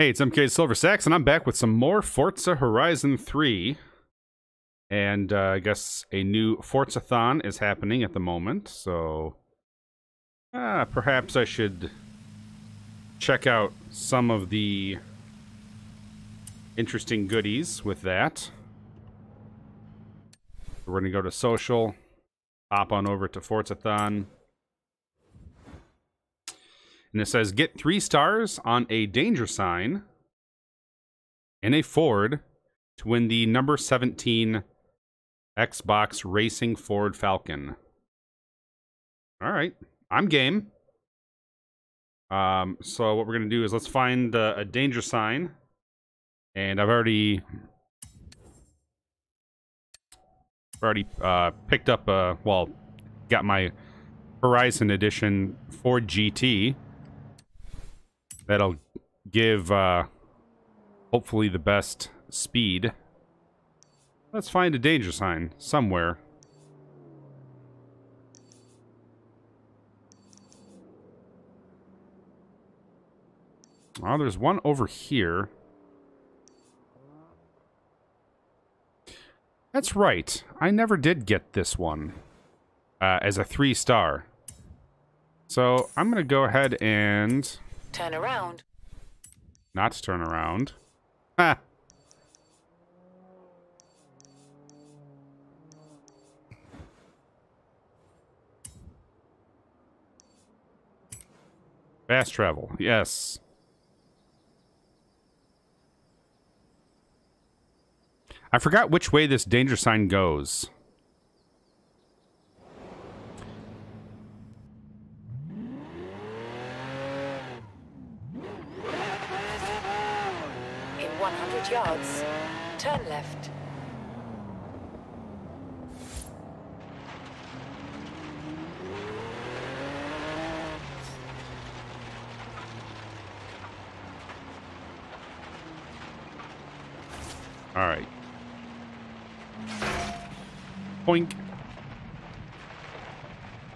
Hey, it's MKSilverSax, and I'm back with some more Forza Horizon 3. And I guess a new Forza-thon is happening at the moment, so perhaps I should check out some of the interesting goodies with that. We're going to go to social, hop on over to Forza-thon. And it says, get 3 stars on a danger sign in a Ford to win the number 17 Xbox Racing Ford Falcon. All right, I'm game. So what we're going to do is let's find a danger sign. And I've already picked up, got my Horizon Edition Ford GT. That'll give, hopefully, the best speed. Let's find a danger sign somewhere. Oh, there's one over here. That's right. I never did get this one as a 3-star. So I'm going to go ahead and... Turn around. Not turn around. Ha! Fast travel, yes. I forgot which way this danger sign goes. In 100 yards, turn left. All right. Boink.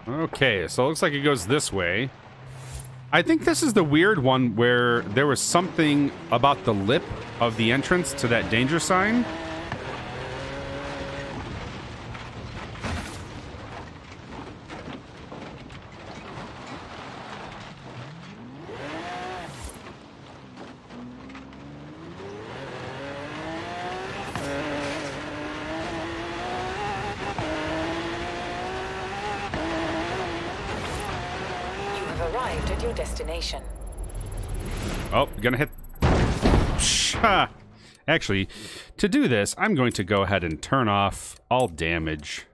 Okay, so it looks like it goes this way. I think this is the weird one where there was something about the lip of the entrance to that danger sign. Arrived at your destination. Oh, gonna hit... Actually, to do this, I'm going to go ahead and turn off all damage.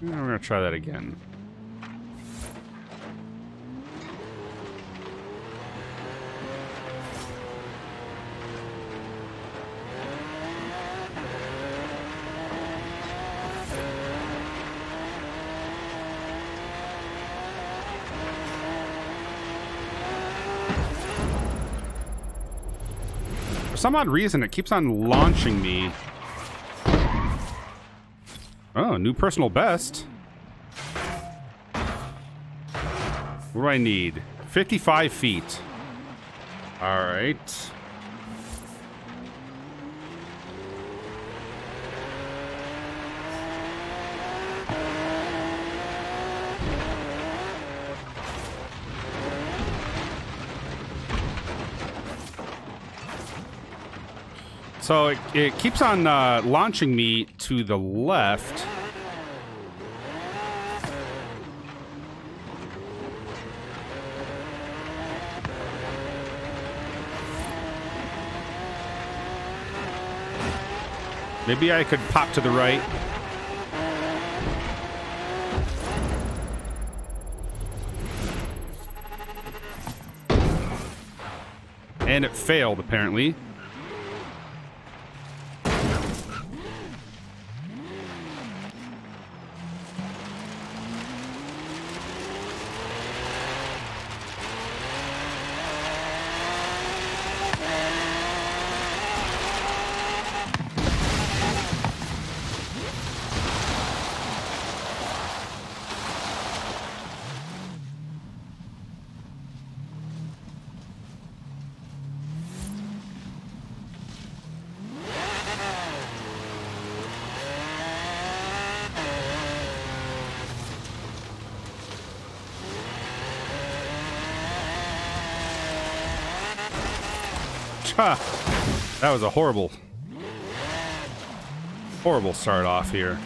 We're gonna try that again. For some odd reason, it keeps on launching me. Oh, new personal best. What do I need? 55 feet. All right. So it keeps on launching me to the left. Maybe I could pop to the right. And it failed, apparently. Ha! That was a horrible start off here.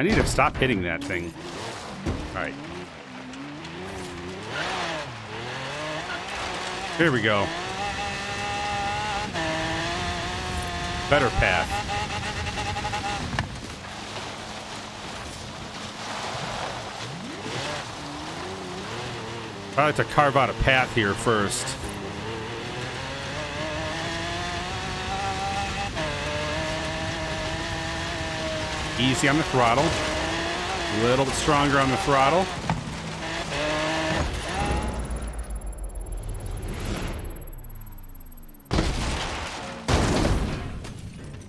I need to stop hitting that thing. Alright. Here we go. Better path. I like to carve out a path here first. Easy on the throttle. A little bit stronger on the throttle.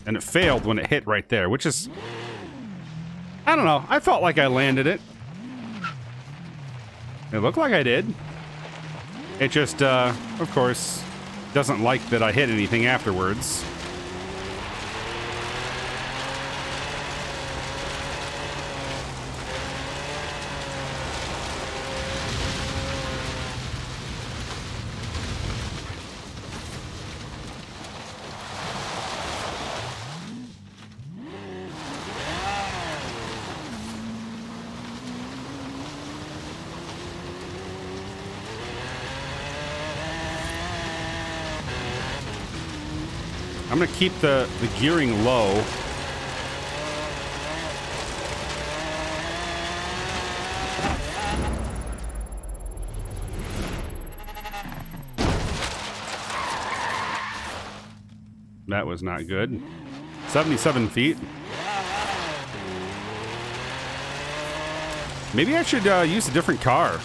And it failed when it hit right there, which is... I don't know. I felt like I landed it. It looked like I did. It just, of course, doesn't like that I hit anything afterwards. I'm gonna keep the gearing low. That was not good. 77 feet. Maybe I should use a different car.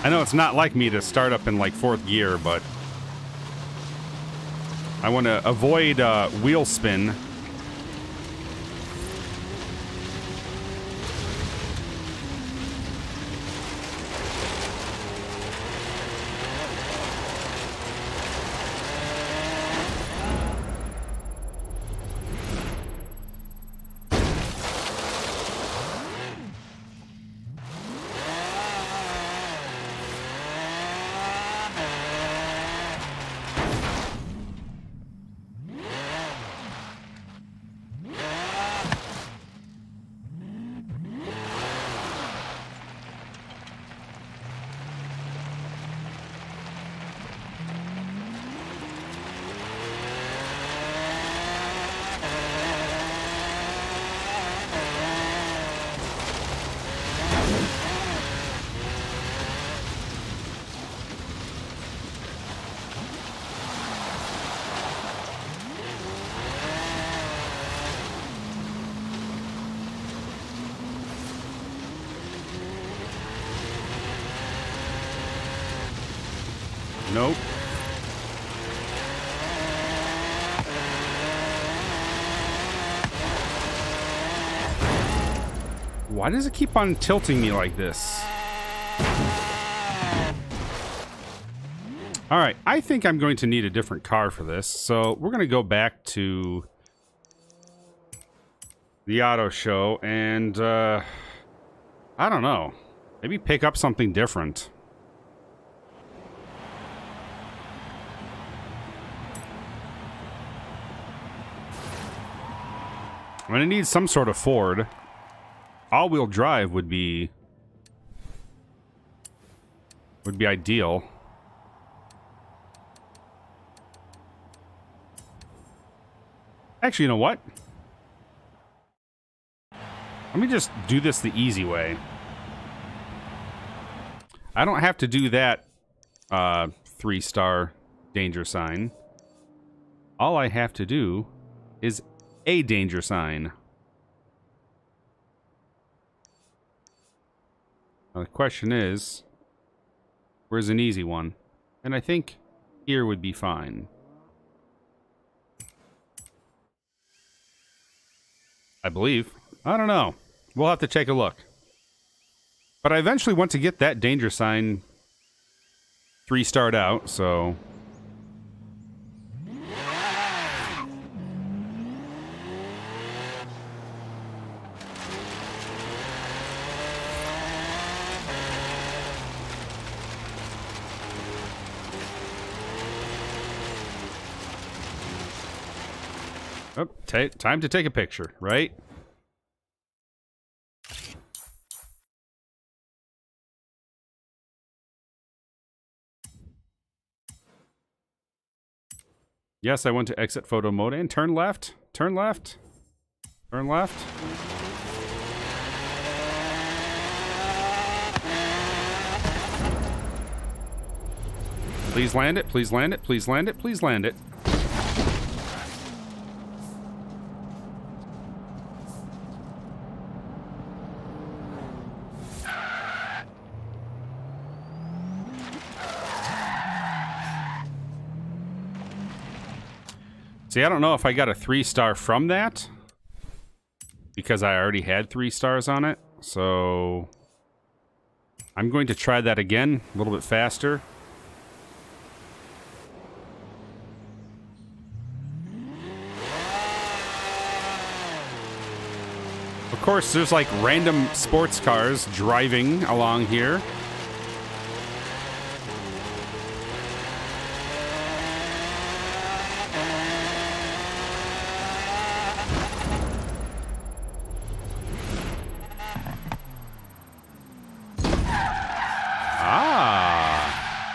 I know it's not like me to start up in like 4th gear, but I want to avoid wheel spin. Nope. Why does it keep on tilting me like this? All right, I think I'm going to need a different car for this, so we're going to go back to the auto show and, I don't know, maybe pick up something different. I'm going to need some sort of Ford. All-wheel drive would be ideal. Actually, you know what? Let me just do this the easy way. I don't have to do that 3-star danger sign. All I have to do is a danger sign. Now the question is, where's an easy one? And I think here would be fine. I believe. I don't know. We'll have to take a look. But I eventually want to get that danger sign 3-starred out, so... Oh, time to take a picture, right? Yes, I want to exit photo mode and turn left. Turn left. Turn left. Please land it. Please land it. Please land it. Please land it. See, I don't know if I got a 3-star from that, because I already had 3 stars on it, so I'm going to try that again, a little bit faster. Of course, there's like random sports cars driving along here.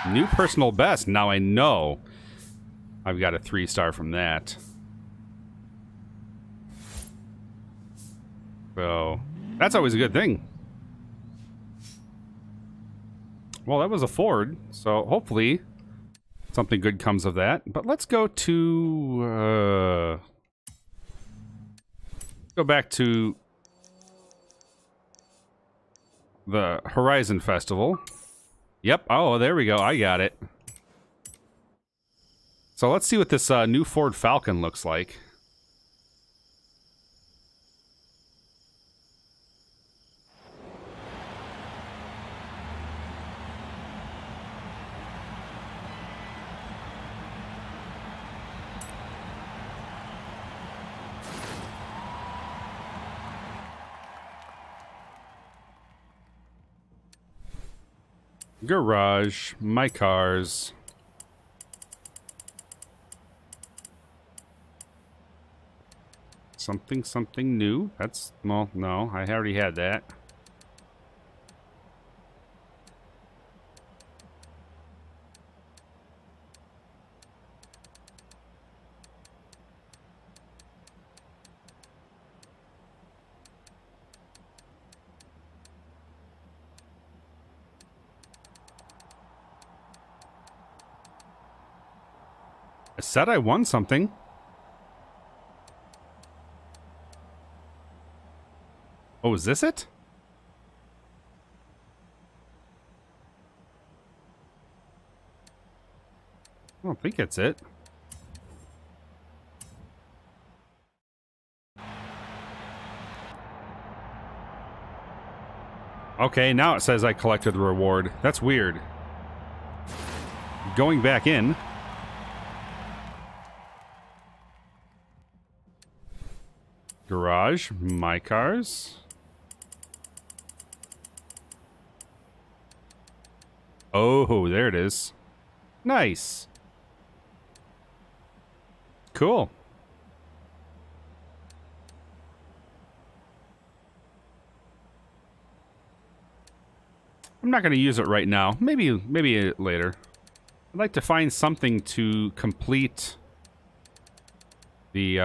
New personal best. Now I know I've got a 3-star from that. So that's always a good thing. Well, that was a Ford, so hopefully something good comes of that. But let's go to go back to the Horizon Festival. Yep. Oh, there we go. I got it. So let's see what this new Ford Falcon looks like. Garage, my cars. Something new. That's, well, no, I already had that. I said I won something. Oh, is this it? I don't think it's it. Okay, now it says I collected the reward. That's weird. going back in. Garage, my cars. Oh, there it is. Nice. Cool. I'm not going to use it right now. Maybe later. I'd like to find something to complete the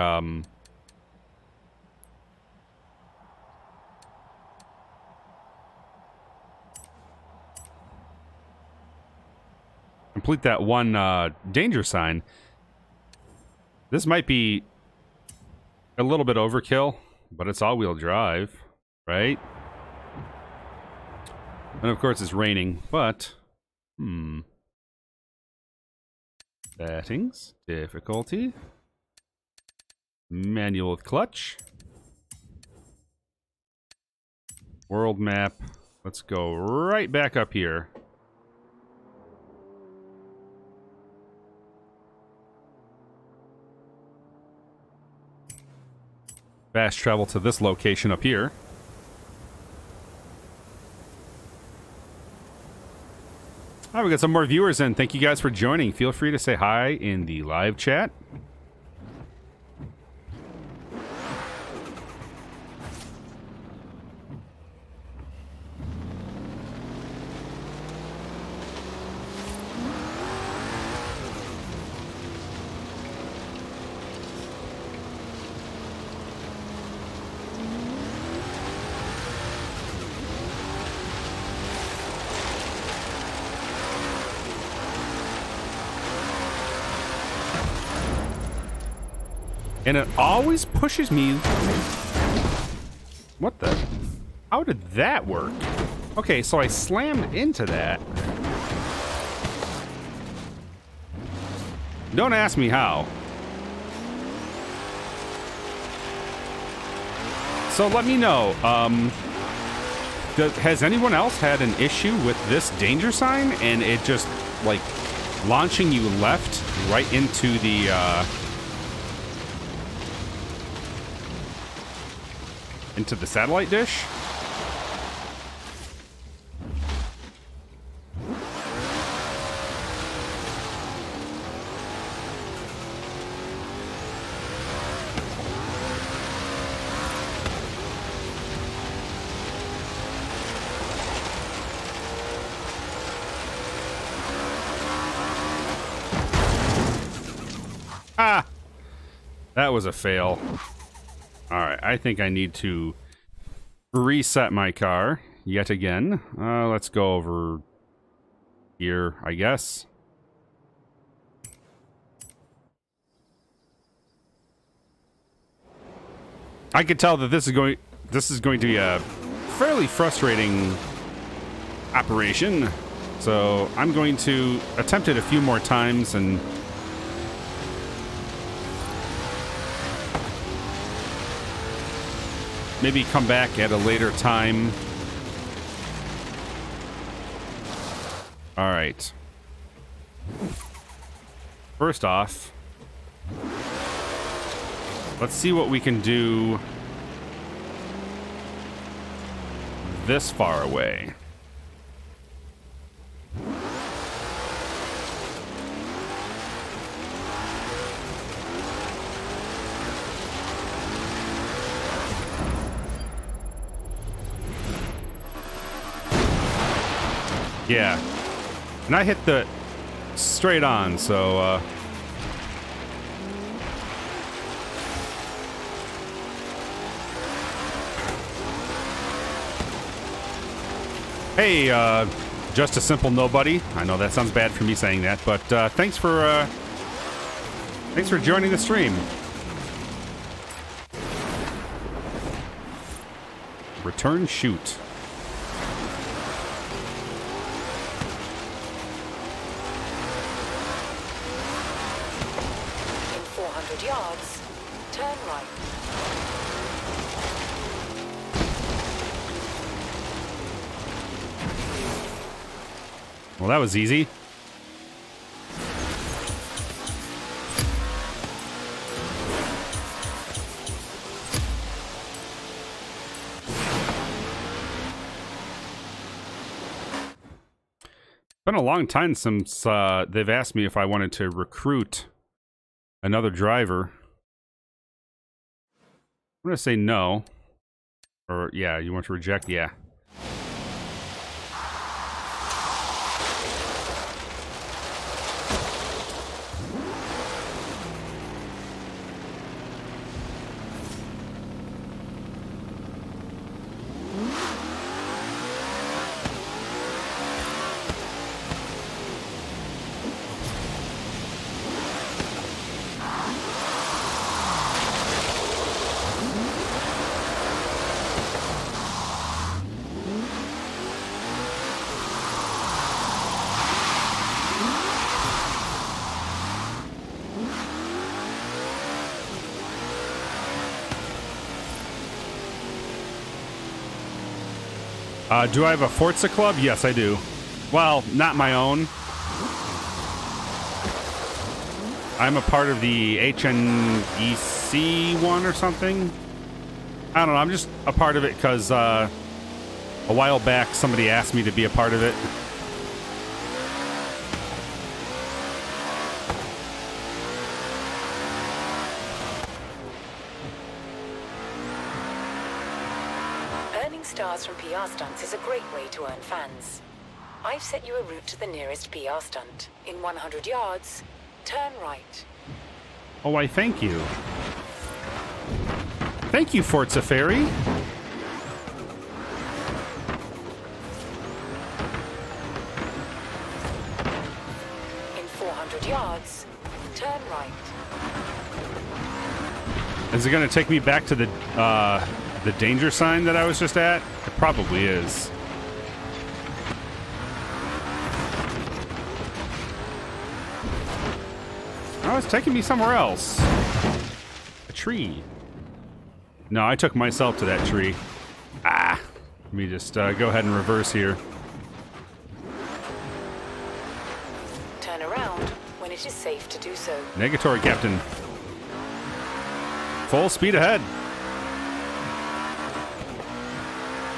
complete that one danger sign. This might be a little bit overkill, but it's all-wheel drive, right? And of course it's raining, but settings, difficulty, manual with clutch, world map. Let's go right back up here. Fast travel to this location up here. All right, we got some more viewers in. Thank you guys for joining. Feel free to say hi in the live chat. And it always pushes me. What the? How did that work? Okay, so I slammed into that. Don't ask me how. So let me know. Has anyone else had an issue with this danger sign and it just like launching you left right into the satellite dish? Ah! That was a fail. Alright, I think I need to reset my car yet again. Let's go over here, I guess. I could tell that this is going to be a fairly frustrating operation. So I'm going to attempt it a few more times and maybe come back at a later time. All right. First off, let's see what we can do this far away. Yeah, and I hit the straight on, so hey, just a simple nobody. I know that sounds bad for me saying that, but thanks for joining the stream. Return shoot. Yards, turn right. Well, that was easy. Been a long time since they've asked me if I wanted to recruit another driver. I'm gonna say no. Or, yeah, you want to reject? Yeah. Do I have a Forza club? Yes, I do. Well, not my own. I'm a part of the HNEC one or something. I don't know. I'm just a part of it because a while back somebody asked me to be a part of it. Stars from PR stunts is a great way to earn fans. I've set you a route to the nearest PR stunt. In 100 yards, turn right. Oh, I thank you. Thank you, Forza Fairy. In 400 yards, turn right. Is it going to take me back to the danger sign that I was just at? It probably is. Oh, it's taking me somewhere else. A tree. No, I took myself to that tree. Ah. Let me just go ahead and reverse here. Turn around when it is safe to do so. Negatory, Captain. Full speed ahead.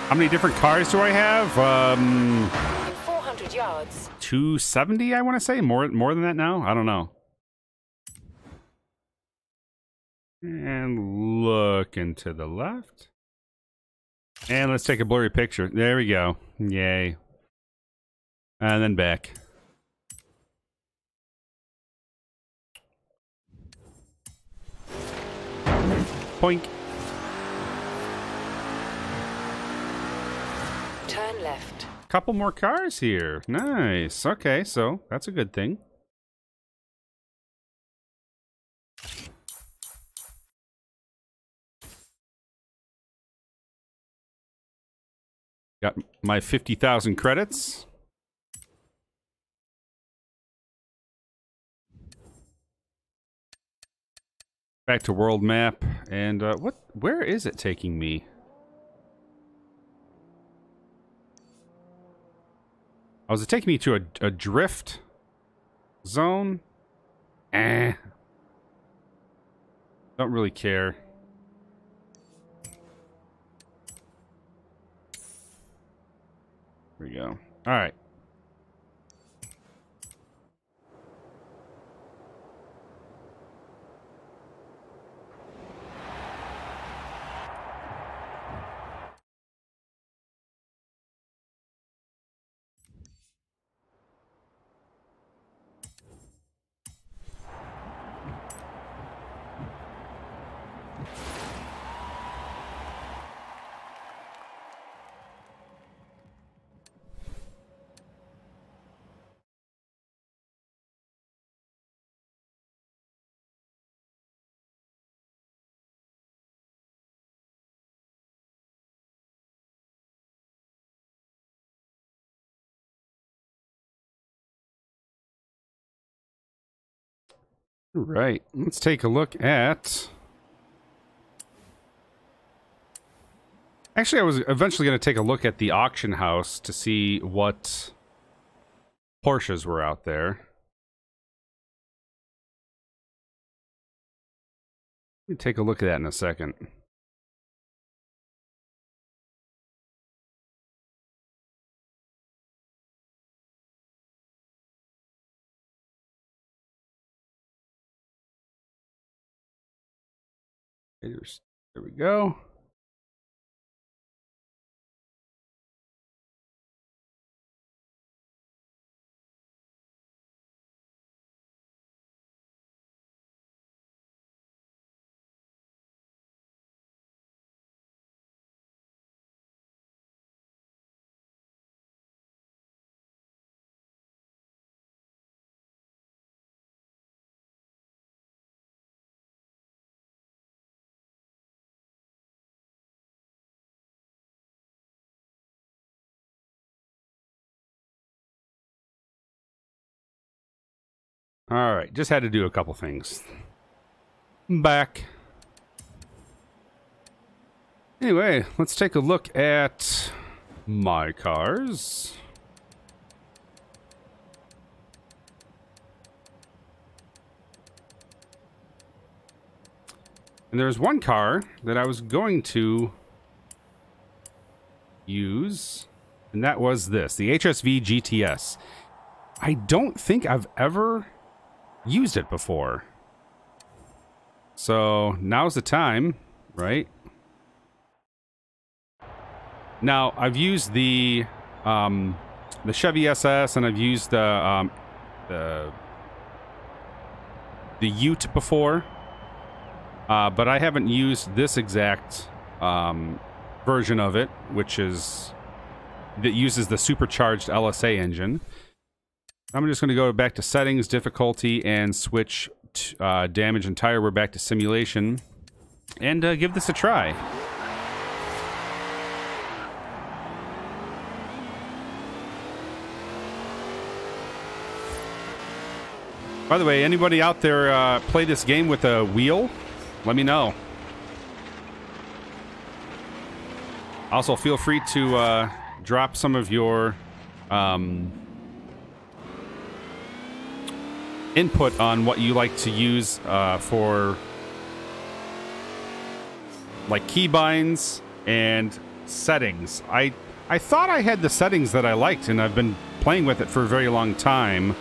How many different cars do I have? In 400 yards. 270, I want to say. More than that now? I don't know. And looking to the left. And let's take a blurry picture. There we go. Yay. And then back. Poink. Turn left. Couple more cars here. Nice. Okay, so that's a good thing. Got my 50,000 credits. Back to world map. And where is it taking me? Oh, is it taking me to a drift zone? Don't really care. There we go. All right. Right. Let's take a look at... Actually, I was eventually going to take a look at the auction house to see what Porsches were out there. Let me take a look at that in a second. There we go. All right, just had to do a couple things. Back. Anyway, let's take a look at my cars. And there's one car that I was going to use, and that was this, the Hsv Gts. I don't think I've ever used it before. So now's the time, right? Now, I've used the Chevy SS, and I've used the Ute before, but I haven't used this exact version of it, which is that uses the supercharged LSA engine. I'm just going to go back to settings, difficulty, and switch damage and tire. We're back to simulation, and give this a try. By the way, anybody out there play this game with a wheel? Let me know. Also, feel free to drop some of your input on what you like to use for like keybinds and settings. I thought I had the settings that I liked, and I've been playing with it for a very long time.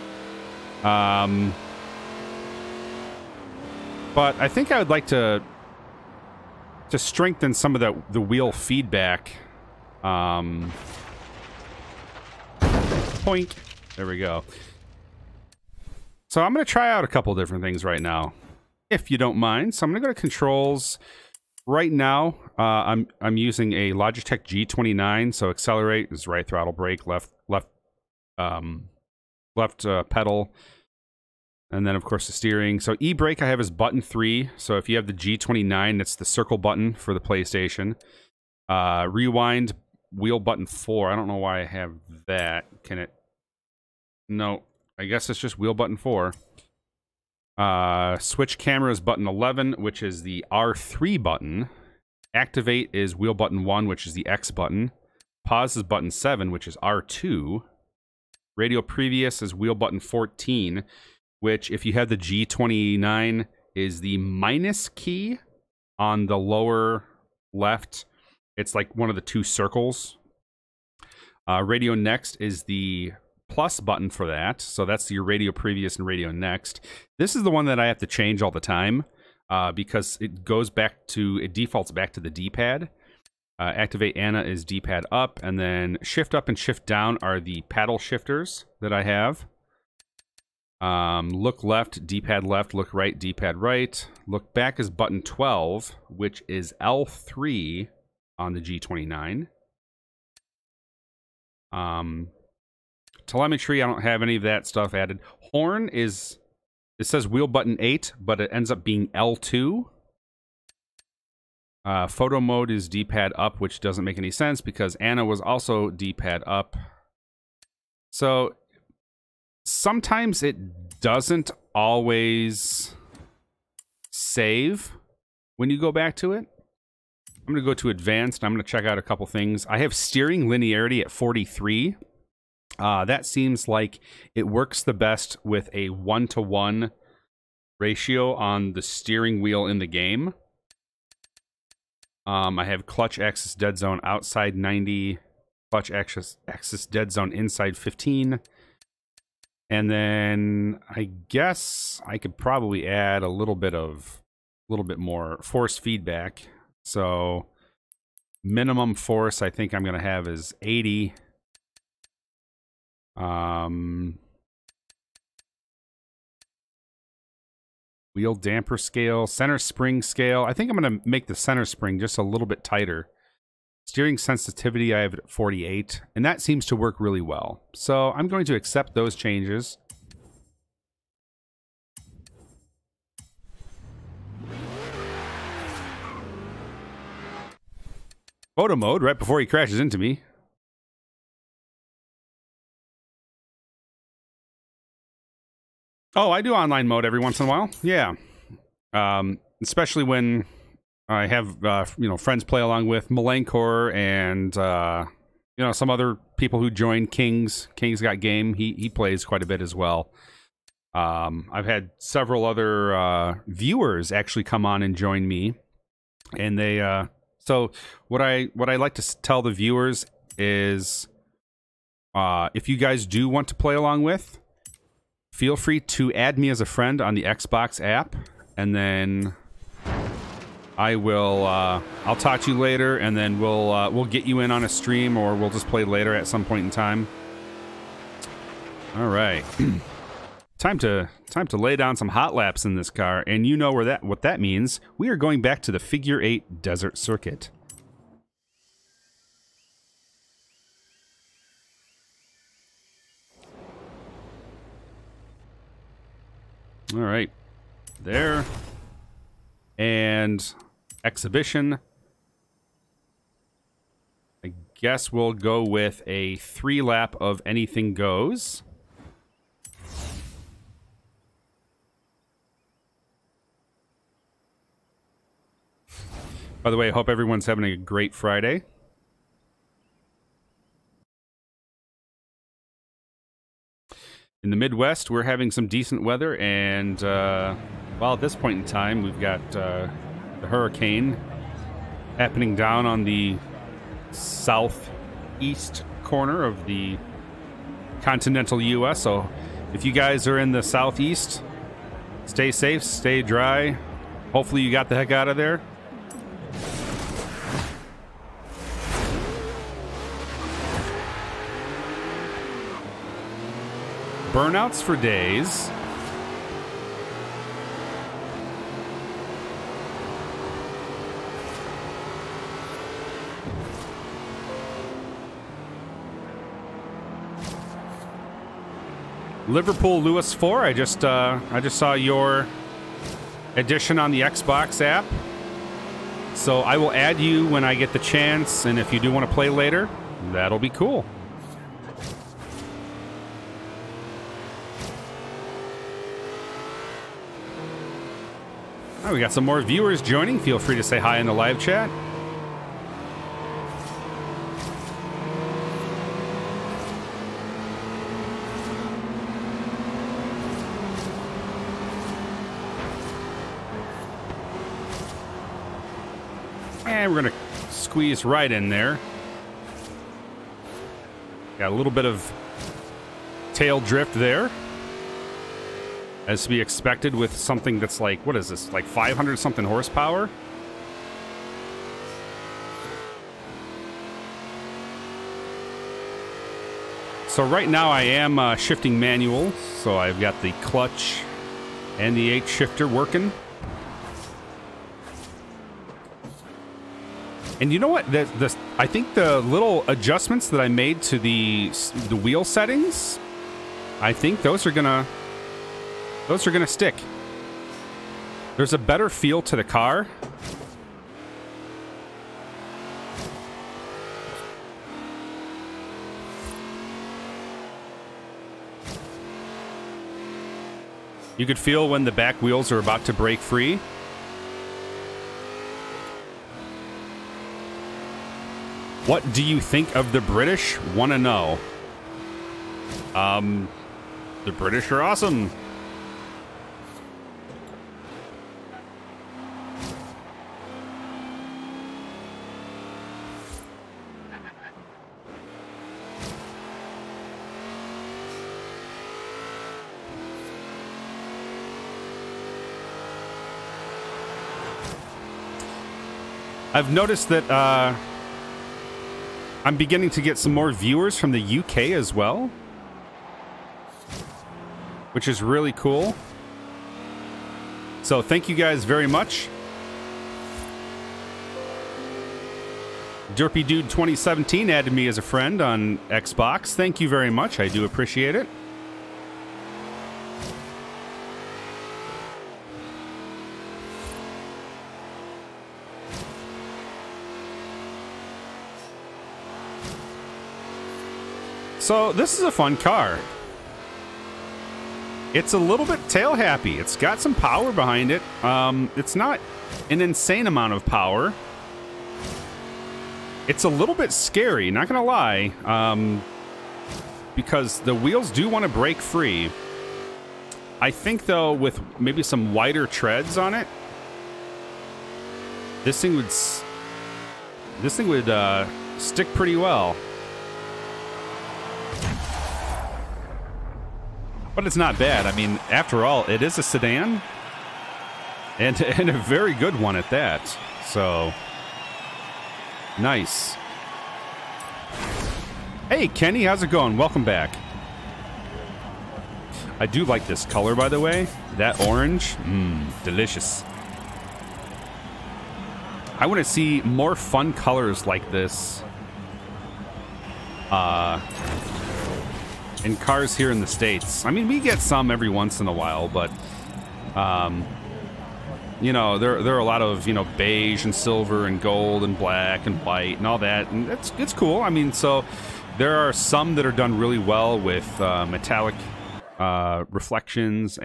But I think I would like to strengthen some of the wheel feedback. Point. There we go. So I'm going to try out a couple different things right now, if you don't mind. So I'm going to go to controls. Right now, I'm using a Logitech G29. So accelerate is right throttle, brake, left pedal. And then, of course, the steering. So e-brake I have is button 3. So if you have the G29, that's the circle button for the PlayStation. Rewind, wheel button 4. I don't know why I have that. Can it? No. I guess it's just wheel button 4. Switch camera is button 11, which is the R3 button. Activate is wheel button 1, which is the X button. Pause is button 7, which is R2. Radio previous is wheel button 14, which, if you have the G29, is the minus key on the lower left. It's like one of the two circles. Radio next is the plus button for that. So that's your radio previous and radio next. This is the one that I have to change all the time because it defaults back to the D-pad. Activate Anna is D-pad up, and then shift up and shift down are the paddle shifters that I have. Look left, D-pad left, look right, D-pad right. Look back is button 12, which is L3 on the G29. Telemetry, I don't have any of that stuff added. Horn it says wheel button 8, but it ends up being L2. Photo mode is D-pad up, which doesn't make any sense because Anna was also D-pad up. So sometimes it doesn't always save when you go back to it. I'm going to go to advanced. I'm going to check out a couple things. I have steering linearity at 43. That seems like it works the best with a 1-to-1 ratio on the steering wheel in the game. I have clutch axis dead zone outside 90, clutch axis dead zone inside 15. And then I guess I could probably add a little bit of little bit more force feedback. So minimum force I think I'm going to have is 80. Wheel damper scale, center spring scale. I think I'm going to make the center spring just a little bit tighter. Steering sensitivity I have at 48, and that seems to work really well. So I'm going to accept those changes. Photo mode right before he crashes into me. Oh, I do online mode every once in a while. Yeah. Especially when I have, you know, friends play along with Malenkor and, you know, some other people who join King's Got Game. He plays quite a bit as well. I've had several other viewers actually come on and join me. And they, so what I like to tell the viewers is, if you guys do want to play along with, feel free to add me as a friend on the Xbox app, and then I will, I'll talk to you later, and then we'll get you in on a stream, or we'll just play later at some point in time. All right. Time to lay down some hot laps in this car, and you know what that means. We are going back to the Figure 8 Desert Circuit. All right, there, and exhibition. I guess we'll go with a 3-lap of anything goes. By the way, I hope everyone's having a great Friday. In the Midwest, we're having some decent weather, and, well, at this point in time, we've got the hurricane happening down on the southeast corner of the continental U.S., so if you guys are in the southeast, stay safe, stay dry. Hopefully you got the heck out of there. Burnouts for days. Liverpool Lewis 4. I just saw your edition on the Xbox app. So I will add you when I get the chance, and if you do want to play later, that'll be cool. Oh, we got some more viewers joining. Feel free to say hi in the live chat. And we're going to squeeze right in there. Got a little bit of tail drift there, as to be expected with something that's like, what is this, like 500 something horsepower? So right now I am shifting manual, so I've got the clutch and the H shifter working. And you know what? I think the little adjustments that I made to the wheel settings, I think those are gonna stick. There's a better feel to the car. You could feel when the back wheels are about to break free. What do you think of the British? Want to know. The British are awesome. I've noticed that I'm beginning to get some more viewers from the UK as well, which is really cool. So thank you guys very much. Derpy Dude 2017 added me as a friend on Xbox. Thank you very much. I do appreciate it. So this is a fun car. It's a little bit tail happy. It's got some power behind it. It's not an insane amount of power. It's a little bit scary, not gonna lie, because the wheels do want to break free. I think though, with maybe some wider treads on it, this thing would stick pretty well. But it's not bad. I mean, after all, it is a sedan, and a very good one at that. So, nice. Hey, Kenny, how's it going? Welcome back. I do like this color, by the way. That orange, delicious. I want to see more fun colors like this in cars here in the States. I mean, we get some every once in a while, but you know, there are a lot of, you know, beige and silver and gold and black and white and all that, and it's cool. I mean, so there are some that are done really well with metallic reflections,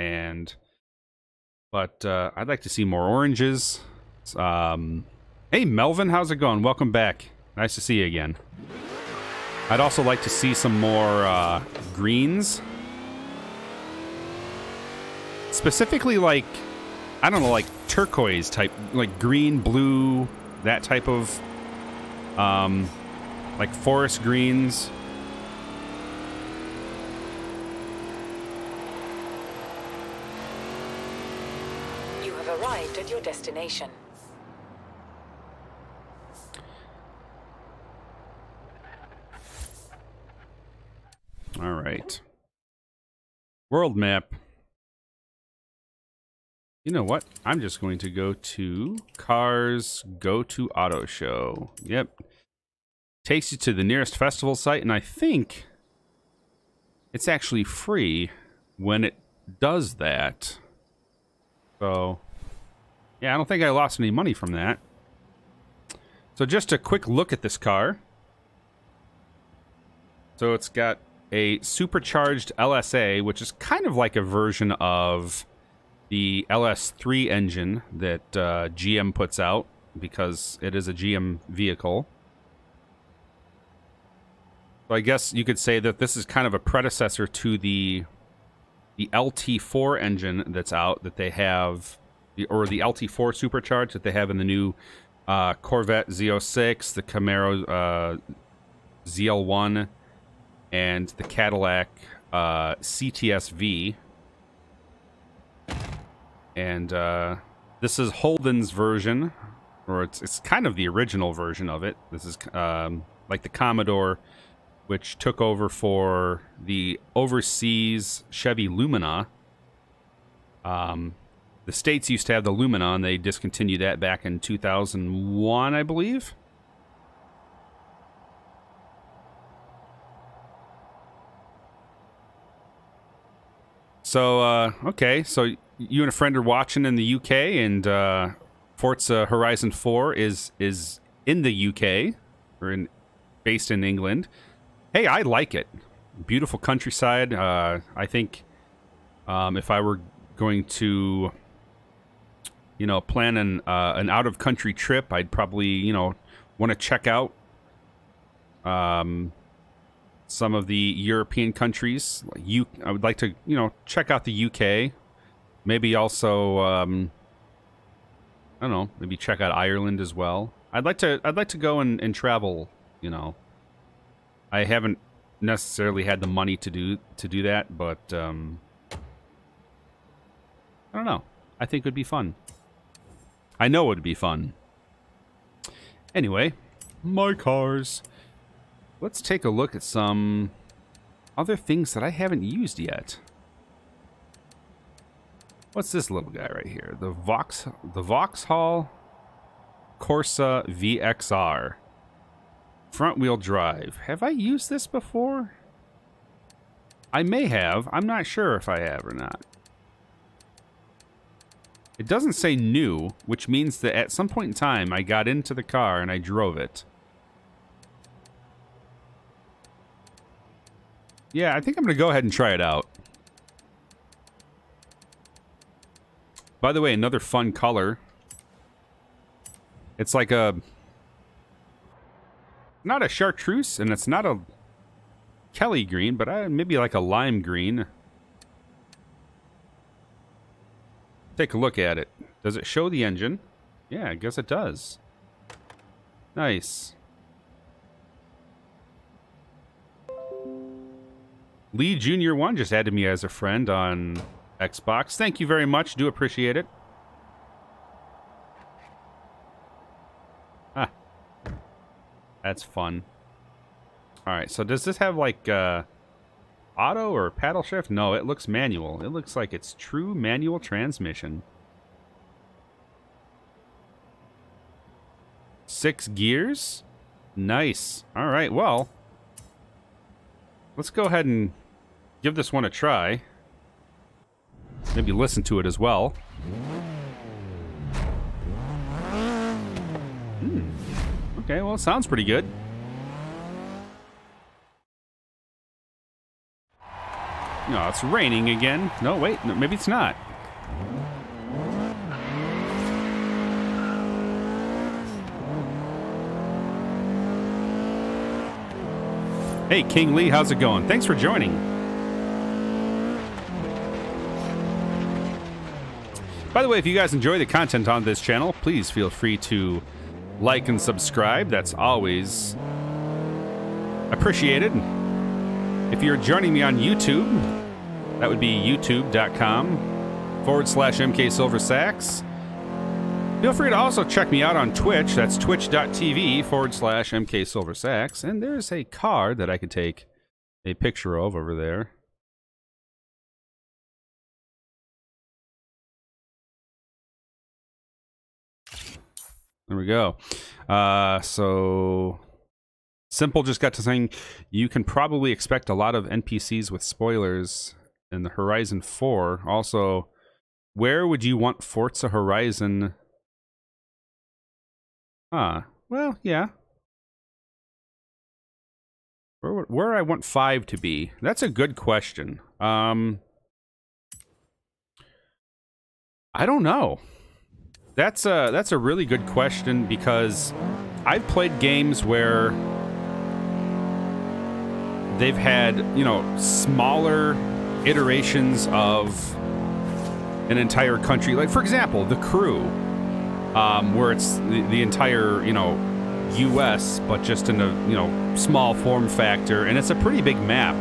but I'd like to see more oranges. Hey, Melvin, how's it going? Welcome back. Nice to see you again. I'd also like to see some more greens. Specifically, like, I don't know, like turquoise type, like green, blue, that type of, like forest greens. You have arrived at your destination. All right. World map. You know what? I'm just going to go to Cars, go to Auto Show. Yep. Takes you to the nearest festival site, and I think it's actually free when it does that. So, yeah, I don't think I lost any money from that. So just a quick look at this car. So it's got a supercharged LSA, which is kind of like a version of the LS3 engine that GM puts out, because it is a GM vehicle. So I guess you could say that this is kind of a predecessor to the LT4 engine that's out, that they have, or the LT4 supercharged that they have in the new Corvette Z06, the Camaro ZL1, and the Cadillac CTS-V. And this is Holden's version, or it's kind of the original version of it. This is like the Commodore, which took over for the overseas Chevy Lumina. The States used to have the Lumina, and they discontinued that back in 2001, I believe. So, okay, so you and a friend are watching in the UK, and Forza Horizon 4 is in the UK, or based in England. Hey, I like it. Beautiful countryside. I think if I were going to, you know, plan an out-of-country trip, I'd probably, you know, want to check out some of the European countries. I would like to, you know, check out the UK. Maybe also, I don't know, maybe check out Ireland as well. I'd like to go and travel, you know. I haven't necessarily had the money to do that, but I don't know. I think it would be fun. I know it would be fun. Anyway, my cars. Let's take a look at some other things that I haven't used yet. What's this little guy right here? The Vauxhall Corsa VXR. Front wheel drive. Have I used this before? I may have. I'm not sure if I have or not. It doesn't say new, which means that at some point in time I got into the car and I drove it. Yeah, I think I'm going to go ahead and try it out. By the way, another fun color. It's like a... not a chartreuse, and it's not a Kelly green, but maybe like a lime green. Take a look at it. Does it show the engine? Yeah, I guess it does. Nice. Lee Jr. 1 just added me as a friend on Xbox. Thank you very much. Do appreciate it. Ah. That's fun. Alright, so does this have like auto or paddle shift? No, it looks manual. It looks like it's true manual transmission. 6 gears? Nice. Alright, well, let's go ahead and give this one a try. Maybe listen to it as well. Okay, well, it sounds pretty good. No, it's raining again. No, wait, no, maybe it's not. Hey, King Lee, how's it going? Thanks for joining. By the way, if you guys enjoy the content on this channel, please feel free to like and subscribe. That's always appreciated. If you're joining me on YouTube, that would be youtube.com/MKSilverSax. Feel free to also check me out on Twitch. That's twitch.tv/MKSilverSax. And there's a card that I could take a picture of over there. There we go. So Simple just got to saying you can probably expect a lot of NPCs with spoilers in the Horizon 4. Also, where would you want Forza Horizon? Well, yeah. Where I want 5 to be? That's a good question. I don't know. That's a really good question because I've played games where they've had, you know, smaller iterations of an entire country. Like, for example, The Crew, where it's the entire, you know, U.S., but just in a, you know, small form factor, and it's a pretty big map.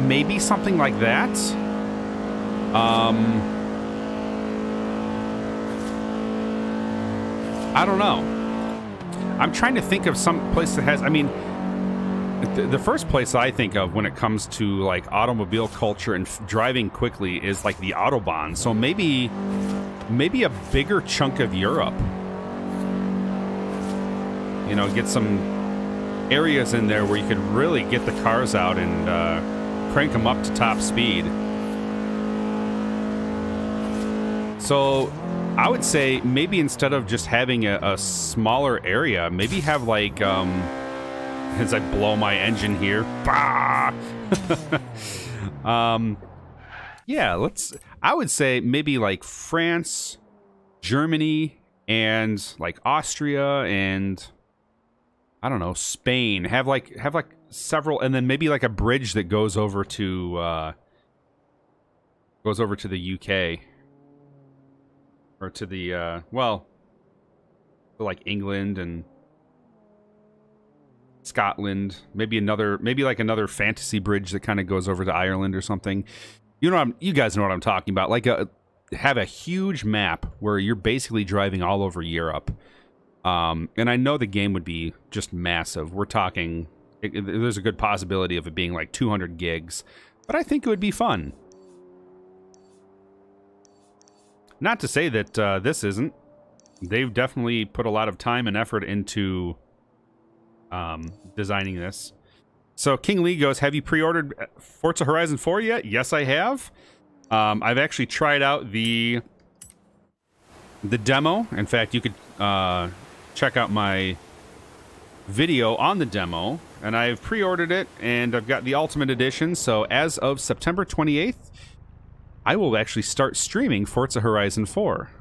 Maybe something like that. I don't know. I'm trying to think of some place that has, I mean, the first place I think of when it comes to like automobile culture and driving quickly is like the Autobahn. So maybe a bigger chunk of Europe. You know, get some areas in there where you could really get the cars out and crank them up to top speed. So I would say maybe instead of just having a smaller area, maybe have like, as I blow my engine here, bah! Yeah, I would say maybe like France, Germany, and like Austria, and I don't know, Spain. Have like several, and then maybe like a bridge that goes over to the UK. Or to the, well, to like England and Scotland. Maybe like another fantasy bridge that kind of goes over to Ireland or something. You guys know what I'm talking about. Like have a huge map where you're basically driving all over Europe. And I know the game would be just massive. We're talking, there's a good possibility of it being like 200 gigs, but I think it would be fun. Not to say that this isn't. They've definitely put a lot of time and effort into designing this. So King Lee goes, have you pre-ordered Forza Horizon 4 yet? Yes, I have. I've actually tried out the demo. In fact, you could check out my video on the demo, and I've pre-ordered it, and I've got the Ultimate Edition. So as of September 28th, I will actually start streaming Forza Horizon 4.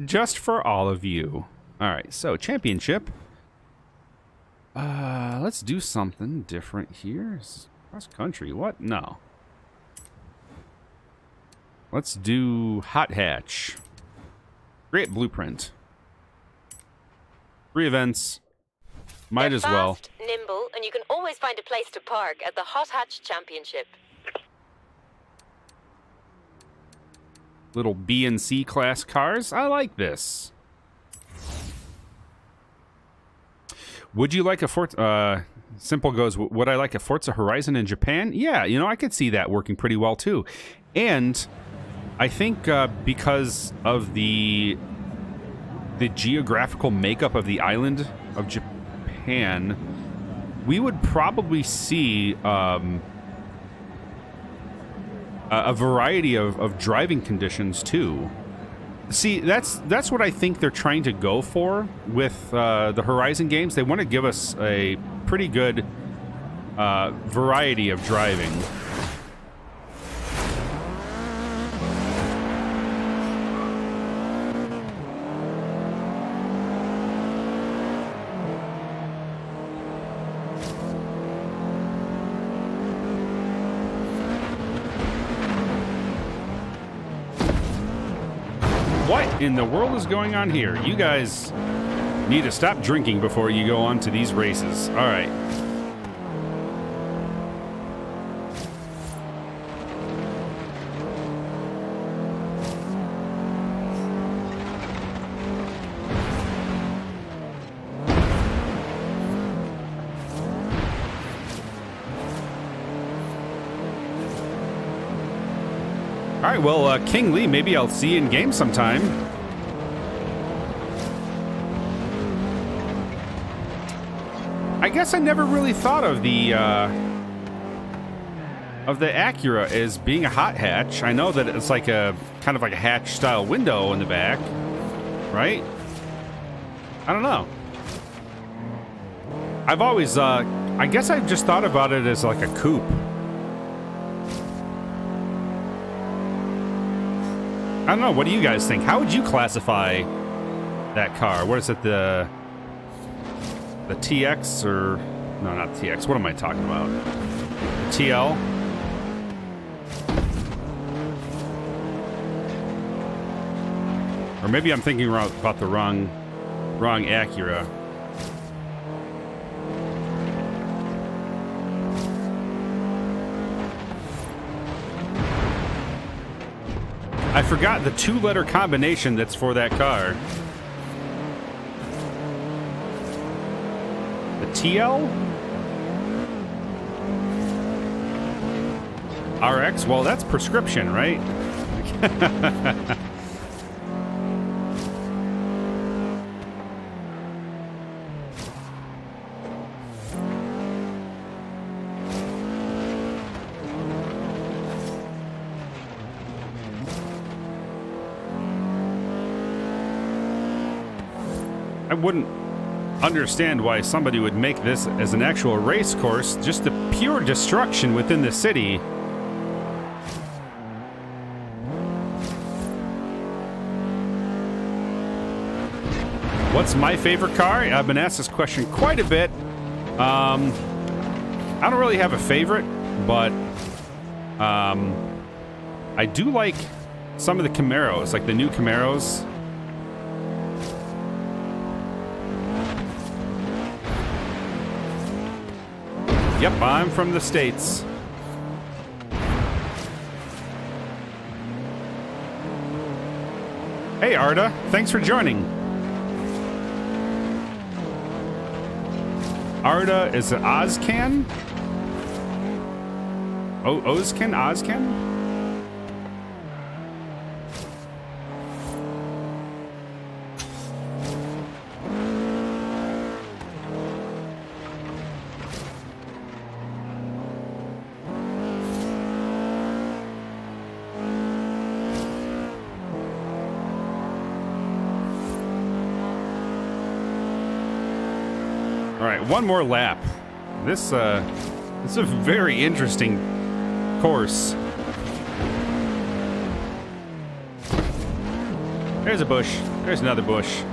Just for all of you. Alright, so championship. Let's do something different here. Cross country, what? No. Let's do Hot Hatch. Create blueprint. 3 events. Might They're as well. Fast, nimble, and you can always find a place to park at the Hot Hatch Championship. Little B and C class cars. I like this. Would you like a Forza... Simple goes, would I like a Forza Horizon in Japan? Yeah, you know, I could see that working pretty well, too. And I think because of the geographical makeup of the island of Japan, we would probably see a variety of driving conditions, too. See, that's what I think they're trying to go for with the Horizon games. They want to give us a pretty good variety of driving. What in the world is going on here? You guys need to stop drinking before you go on to these races. All right. All right, well, King Lee, maybe I'll see you in game sometime. I guess I never really thought of the Acura as being a hot hatch. I know that it's like a kind of like a hatch-style window in the back, right? I don't know. I've always, I guess I've just thought about it as like a coupe. I don't know. What do you guys think? How would you classify that car? What is it? The TX or no, not TX. What am I talking about? The TL. Or maybe I'm thinking about the wrong Acura. I forgot the 2-letter combination that's for that car. The TL? RX? Well, that's prescription, right? I wouldn't understand why somebody would make this as an actual race course, just the pure destruction within the city. What's my favorite car? I've been asked this question quite a bit. I don't really have a favorite, but I do like some of the Camaros, like the new Camaros. Yep, I'm from the States. Hey, Arda. Thanks for joining. Arda, is it Ozcan? Oh, Ozcan? Ozcan? All right, one more lap. This is a very interesting course. There's a bush. There's another bush.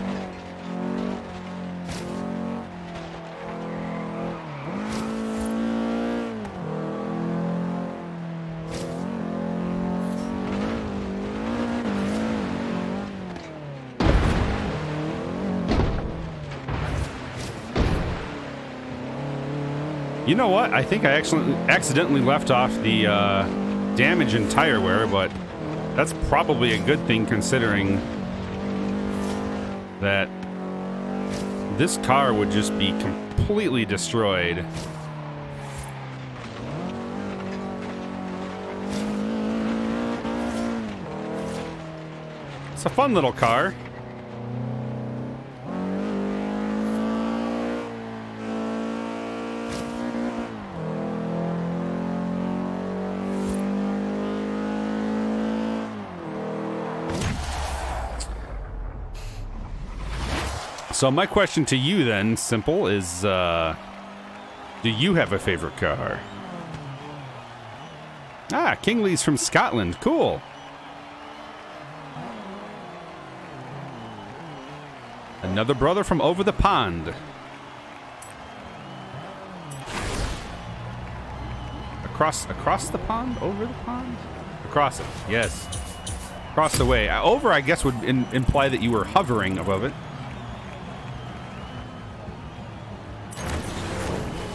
You know what? I think I actually accidentally left off the damage and tire wear, but that's probably a good thing considering that this car would just be completely destroyed. It's a fun little car. So my question to you then, simple, is do you have a favorite car? Ah, Kingley's from Scotland. Cool. Another brother from over the pond. Across the pond? Over the pond? Across it, yes. Across the way. Over, I guess, would imply that you were hovering above it.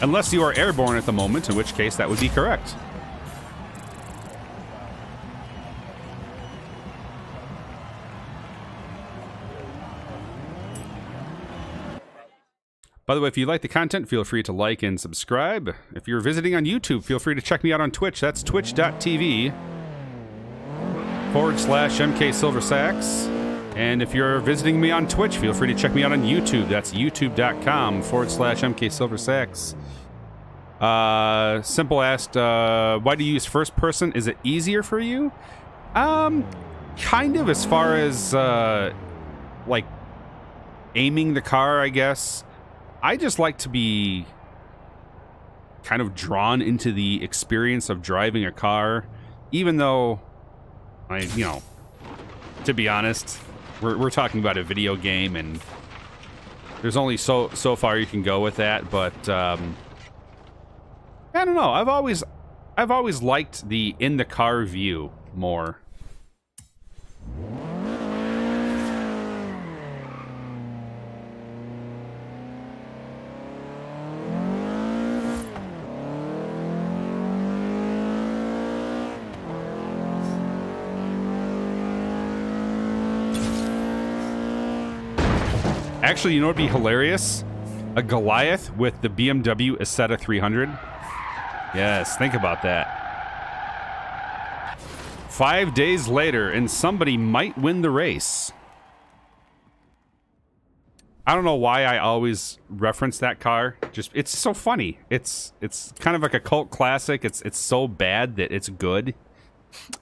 Unless you are airborne at the moment, in which case that would be correct. By the way, if you like the content, feel free to like and subscribe. If you're visiting on YouTube, feel free to check me out on Twitch. That's twitch.tv/MKSilverSax. And if you're visiting me on Twitch, feel free to check me out on YouTube. That's youtube.com/MKSilverSax. Simple asked, why do you use first person? Is it easier for you? Kind of, as far as, like, aiming the car, I guess. I just like to be kind of drawn into the experience of driving a car, even though, you know, to be honest, we're talking about a video game, and there's only so far you can go with that. But I don't know. I've always liked the in the car view more. Actually, you know what would be hilarious? A Goliath with the BMW Isetta 300. Yes, think about that. 5 days later, and somebody might win the race. I don't know why I always reference that car. Just, it's so funny. It's kind of like a cult classic. It's so bad that it's good.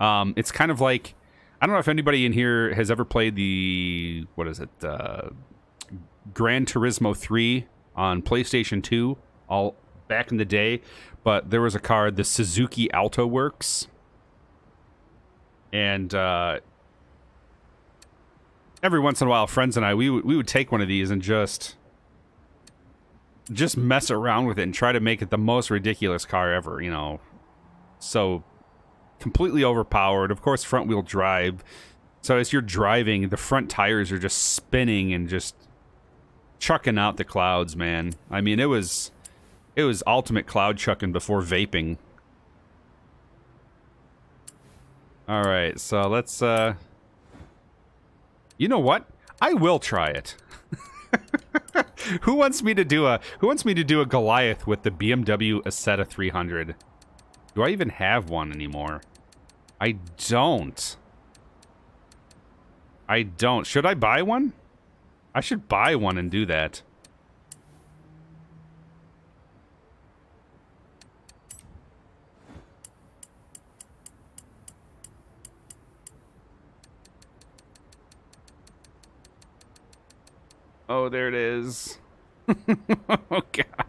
It's kind of like, I don't know if anybody in here has ever played the, what is it? Gran Turismo 3 on PlayStation 2, all back in the day, but there was a car, the Suzuki Alto Works, and every once in a while, friends and I, we would take one of these and just mess around with it and try to make it the most ridiculous car ever, you know. So completely overpowered, of course, front wheel drive. So as you're driving, the front tires are just spinning and just chucking out the clouds, man. I mean, it was ultimate cloud chucking before vaping. All right, so let's you know what? I will try it. Who wants me to do a Goliath with the BMW Isetta 300? Do I even have one anymore? I don't. Should I buy one? I should buy one and do that. Oh, there it is. Oh, God.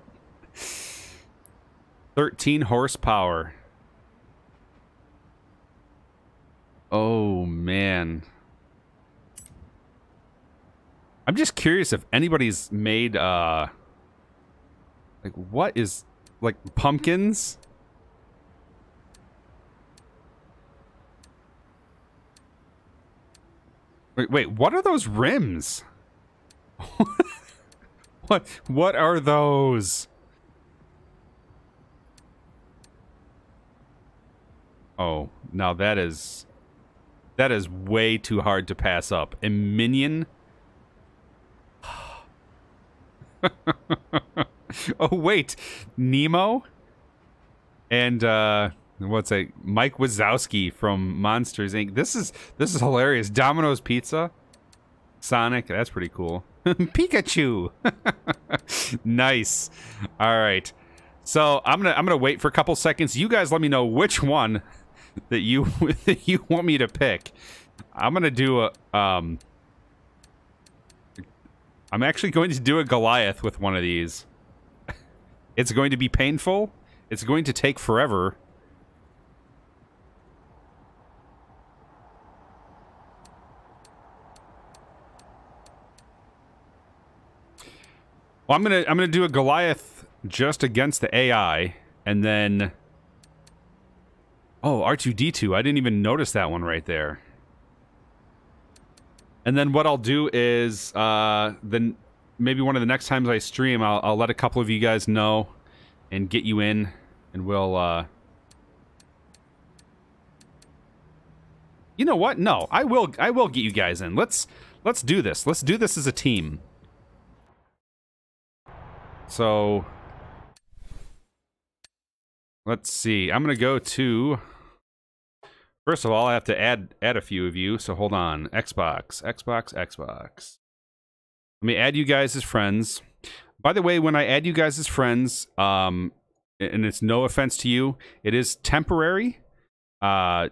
13 horsepower. Oh, man. I'm just curious if anybody's made, like, what is, like, pumpkins? Wait, what are those rims? What are those? Oh, now that is way too hard to pass up. A minion? Oh wait, Nemo? And what's that? Mike Wazowski from Monsters Inc. This is hilarious. Domino's Pizza? Sonic, that's pretty cool. Pikachu. Nice. All right. So I'm gonna wait for a couple seconds. You guys let me know which one that you want me to pick. I'm gonna do a I'm actually going to do a Goliath with one of these. It's going to be painful. It's going to take forever. Well, I'm gonna do a Goliath just against the AI, and then oh, R2D2. I didn't even notice that one right there. And then what I'll do is then maybe one of the next times I stream, I'll let a couple of you guys know and get you in, and we'll you know what? No, I will get you guys in. Let's do this. Let's do this as a team. So let's see. I'm gonna go to. First of all, I have to add a few of you. So hold on. Xbox. Let me add you guys as friends. By the way, when I add you guys as friends, and it's no offense to you, it is temporary. So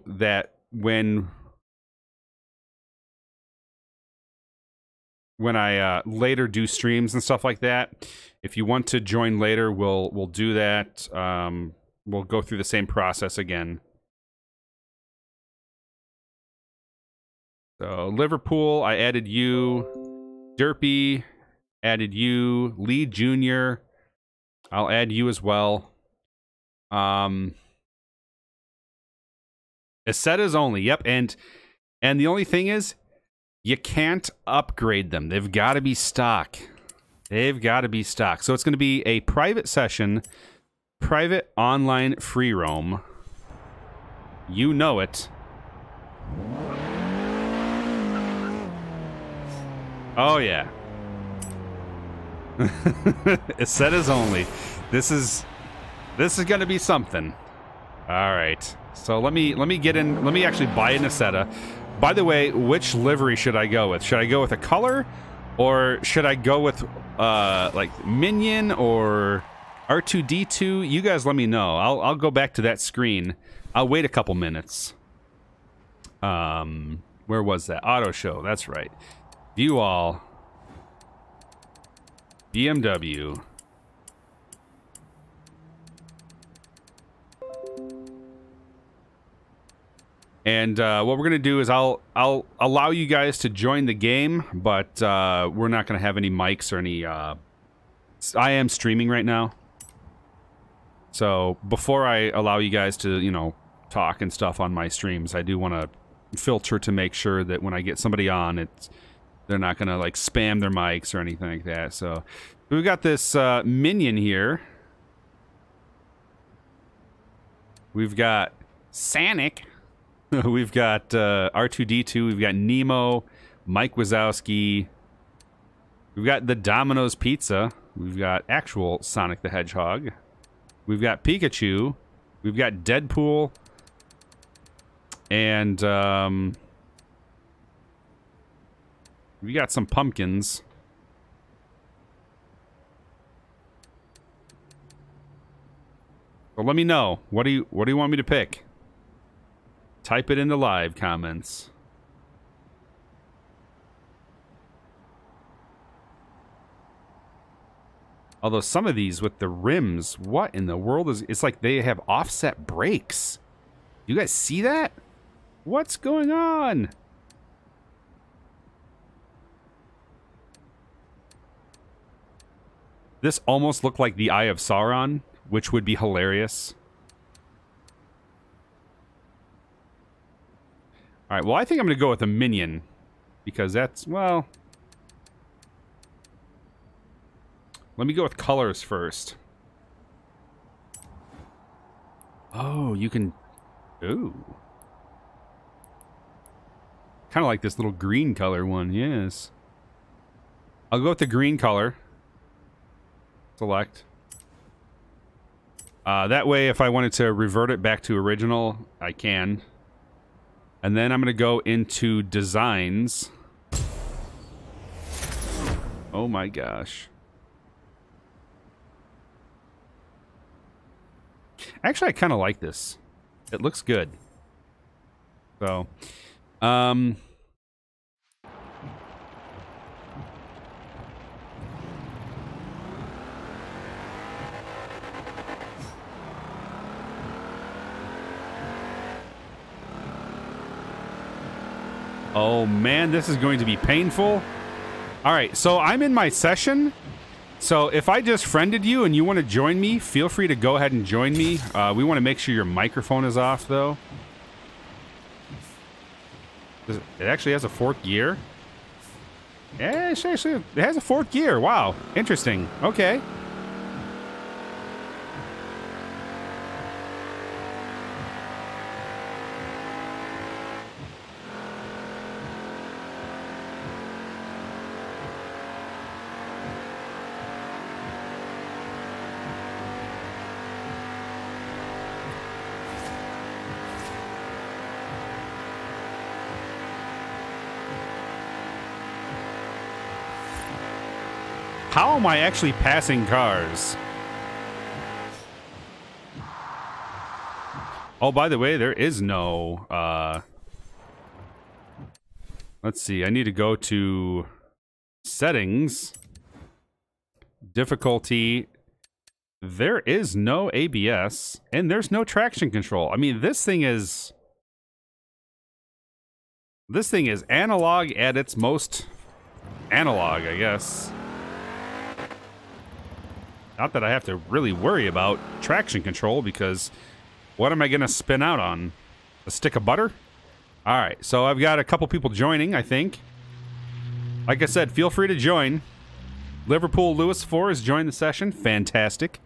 that when I later do streams and stuff like that, if you want to join later, we'll do that. We'll go through the same process again. So Liverpool, I added you. Derpy, added you. Lee Jr., I'll add you as well. Isettas only, yep, and the only thing is, you can't upgrade them. They've got to be stock. They've got to be stock. So it's going to be a private session, private online free roam. You know it. Oh yeah. Isettas only. This is going to be something. All right. So let me get in. Let me actually buy an Isetta. By the way, which livery should I go with? Should I go with a color, or should I go with like Minion or R2D2? You guys let me know. I'll go back to that screen. I'll wait a couple minutes. Where was that? Auto show. That's right. View all. BMW. And what we're gonna do is I'll allow you guys to join the game, but we're not gonna have any mics or any. I am streaming right now, so before I allow you guys to talk and stuff on my streams, I do want to filter to make sure that when I get somebody on, they're not gonna like spam their mics or anything like that. So we've got this minion here. We've got Sonic. We've got R2D2, we've got Nemo, Mike Wazowski, We've got the Domino's Pizza. We've got actual Sonic the Hedgehog. We've got Pikachu. We've got Deadpool. And, we got some pumpkins. So let me know. What do you want me to pick? Type it in the live comments. Although some of these with the rims, what in the world is... It's like they have offset brakes. You guys see that? What's going on? This almost looked like the Eye of Sauron, which would be hilarious. Alright, well, I think I'm going to go with a Minion. Because that's, well... Let me go with colors first. Oh, you can... Ooh. Kind of like this little green color one, yes. I'll go with the green color. Select. That way, if I wanted to revert it back to original, I can. And then I'm going to go into designs. Oh my gosh. Actually, I kind of like this. It looks good. So, oh man, this is going to be painful. All right, so I'm in my session. So if I just friended you and you want to join me, feel free to go ahead and join me. We want to make sure your microphone is off, though. It actually has a fourth gear. Yeah, it has a fourth gear. Wow, interesting. Okay. How am I actually passing cars? Oh, by the way, there is no, let's see, I need to go to settings, difficulty. There is no ABS, and there's no traction control. I mean, this thing is analog at its most analog, I guess. Not that I have to really worry about traction control, because what am I going to spin out on? A stick of butter? All right, so I've got a couple people joining, I think. Like I said, feel free to join. Liverpool Lewis 4 has joined the session. Fantastic.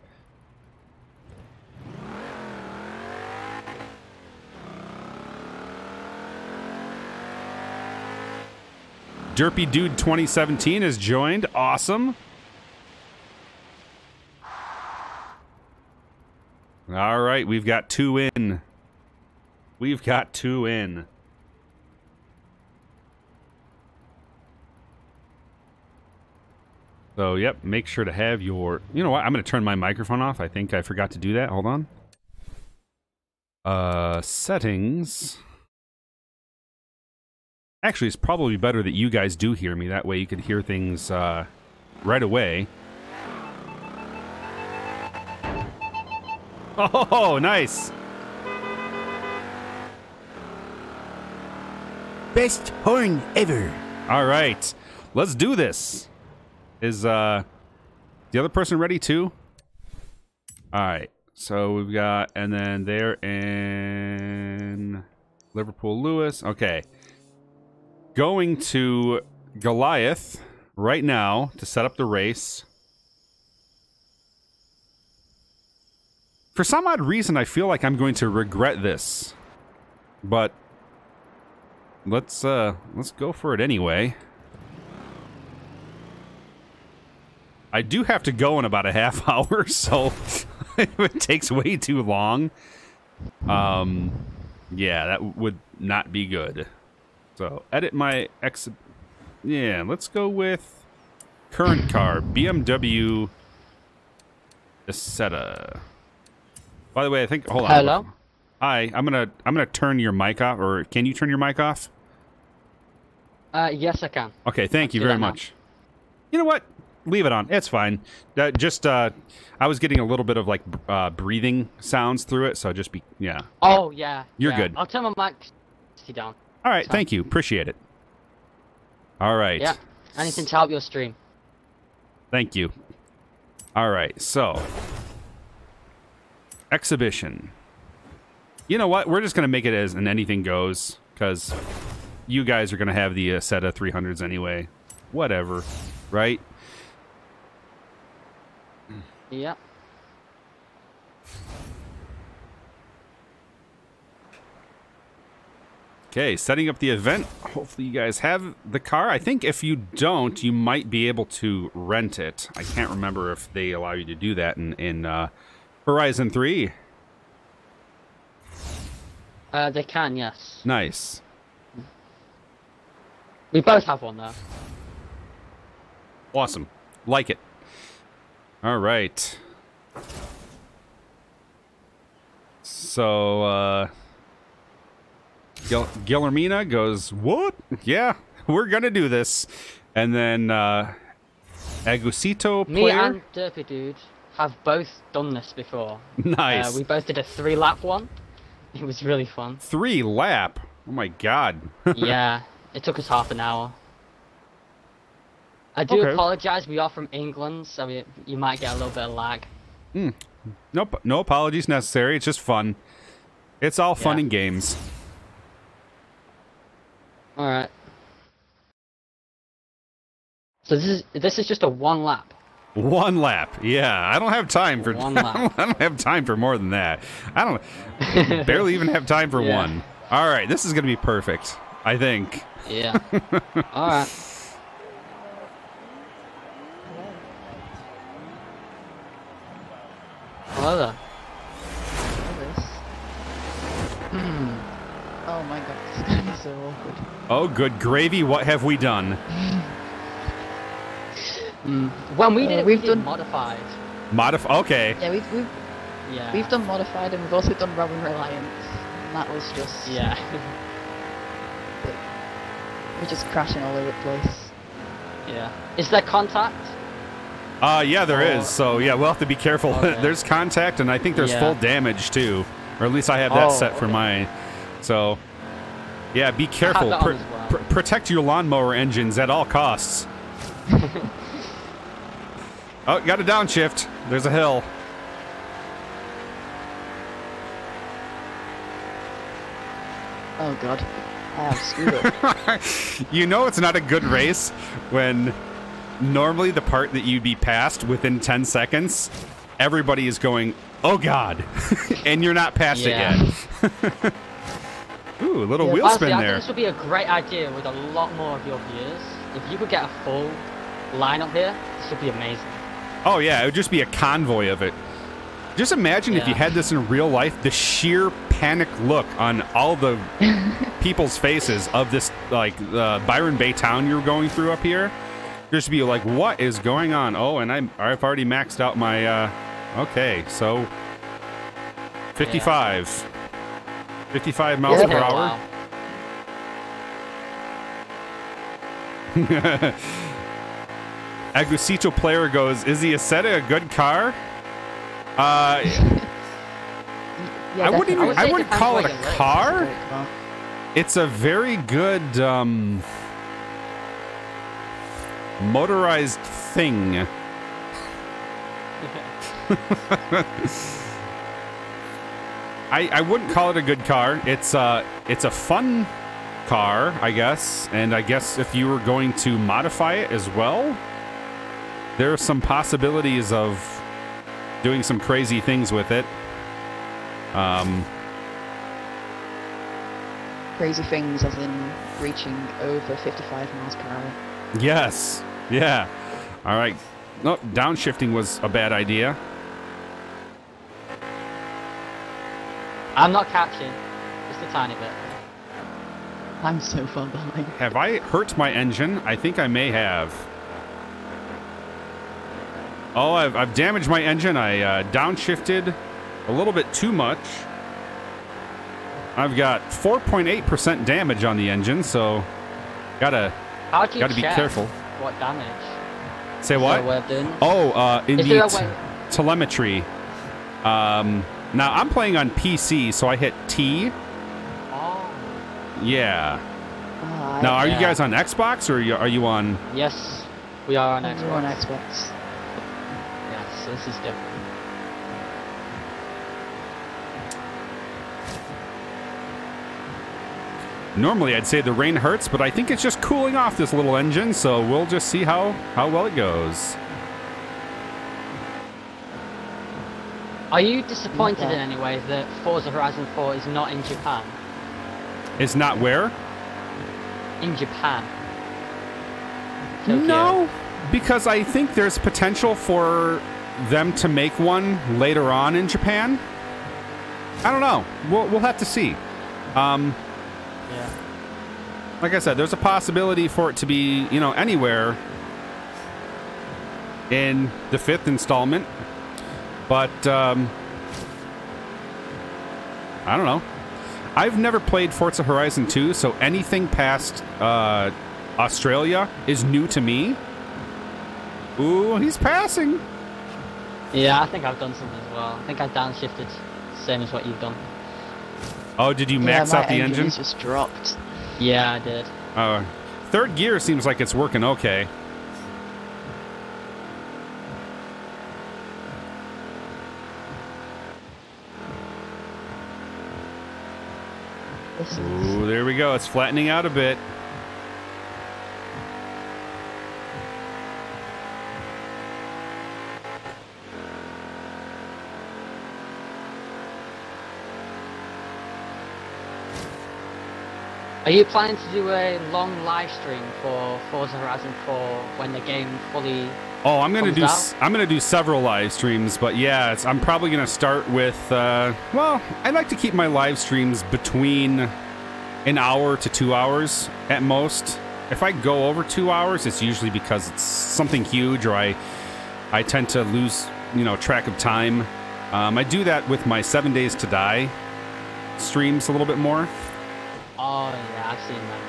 Derpy Dude 2017 has joined. Awesome. All right, we've got two in. We've got two in. So, yep, make sure to have your... You know what? I'm going to turn my microphone off. I think I forgot to do that. Hold on. Settings. Actually, it's probably better that you guys do hear me. That way you could hear things right away. Oh, nice. Best horn ever. All right, let's do this. Is the other person ready too? All right, so we've got, and then they're in Liverpool Lewis. Okay, going to Goliath right now to set up the race. For some odd reason, I feel like I'm going to regret this, but let's go for it anyway. I do have to go in about a half hour, so it takes way too long. Yeah, that would not be good. So, edit my yeah, let's go with current car, BMW Isetta. By the way, I think hold on. Hello? Hi, I'm gonna turn your mic off, or can you turn your mic off? Yes, I can. Okay, thank you Do very that now. much. You know what? Leave it on. It's fine. I was getting a little bit of like breathing sounds through it, so just be yeah. Oh, yeah. You're yeah. good. I'll turn my mic down. All right, So- thank you. Appreciate it. All right. Yeah. Anything to help your stream. Thank you. All right, so exhibition. You know what? We're just gonna make it as an anything goes, because you guys are gonna have the set of 300s anyway. Whatever, right? Yeah. Okay, setting up the event. Hopefully you guys have the car. I think if you don't, you might be able to rent it. I can't remember if they allow you to do that in Horizon 3. They can, yes. Nice. We both have one, though. Awesome. Like it. All right. So, Guillermina goes, what? Yeah, we're gonna do this. And then, Agusito Me player. and Derpy Dude have both done this before. Nice. We both did a 3-lap one. It was really fun. 3 lap. Oh my god. Yeah, it took us half an hour. I do Okay. apologise, we are from England, so you might get a little bit of lag. Nope, no apologies necessary. It's just fun. It's all fun Yeah. and games. Alright. So this is just a 1 lap. 1 lap. Yeah, I don't have time for 1 lap. I don't have time for more than that. I don't barely even have time for Yeah. one. All right, this is going to be perfect. I think. Yeah. Alright. Hello there. This. Oh my god, this is gonna be so awkward. Oh, good gravy. What have we done? When we did it, we've we did done- modified. Okay. Yeah, we've Yeah. done modified and we've also done Robin Reliance. And that was just Yeah. we're just crashing all over the place. Yeah. Is there contact? Yeah, there is. So yeah, we'll have to be careful. Okay. There's contact, and I think there's Yeah. full damage too, or at least I have that Oh, set for okay. mine. So yeah, be careful. that on as well. Protect your lawnmower engines at all costs. Oh, got a downshift. There's a hill. Oh god. I have screwed up. You know it's not a good race when normally the part that you'd be passed within 10 seconds, everybody is going, oh god, and you're not past Yeah. it yet. Ooh, a little Yeah, wheel Honestly, spin I there. think this would be a great idea with a lot more of your viewers. If you could get a full lineup here, this would be amazing. Oh yeah, it would just be a convoy of it. Just imagine if you Yeah. had this in real life, the sheer panic look on all the people's faces of this, like, Byron Bay town you're going through up here. Just be like, what is going on? Oh, and I've already maxed out my, okay, so 55. 55 miles It's per been a hour. while. Agusito player goes, is the Isetta a good car? Yeah, I wouldn't definitely. even, I say wouldn't depends call what it a you like. car. Great car. It's a very good motorized thing. I wouldn't call it a good car. It's a fun car, I guess. And I guess if you were going to modify it as well, there are some possibilities of doing some crazy things with it. Crazy things as in reaching over 55 miles per hour. Yes. Yeah. All right. Nope, downshifting was a bad idea. I'm not catching. Just a tiny bit. I'm so far behind. Have I hurt my engine? I think I may have. Oh, I've damaged my engine. I downshifted a little bit too much. I've got 4.8% damage on the engine, so gotta be careful. What damage? Say what? Oh, in the telemetry. Now I'm playing on PC, so I hit T. Oh. Yeah. Now, are you guys on Xbox or are you on? Yes, we are on Xbox. We're on Xbox. Yeah, so this is different. Normally, I'd say the rain hurts, but I think it's just cooling off this little engine, so we'll just see how well it goes. Are you disappointed in any way that Forza Horizon 4 is not in Japan? It's not where? In Japan. Tokyo. No, because I think there's potential for them to make one later on in Japan. I don't know. We'll have to see. Yeah. Like I said, there's a possibility for it to be, you know, anywhere in the 5th installment. But, I don't know. I've never played Forza Horizon 2, so anything past Australia is new to me. Ooh, he's passing. Yeah, I think I've done something as well. I think I downshifted, same as what you've done. Oh, did you max out the engine? Yeah, just dropped. Yeah, I did. Third gear seems like it's working okay. Ooh, there we go. It's flattening out a bit. Are you planning to do a long live stream for Forza Horizon 4 when the game fully? Oh, I'm gonna comes do several live streams, but yeah, I'm probably gonna start with. Well, I like to keep my live streams between an hour to 2 hours at most. If I go over 2 hours, it's usually because it's something huge, or I tend to lose, you know, track of time. I do that with my 7 Days to Die streams a little bit more. Oh yeah, I've seen that.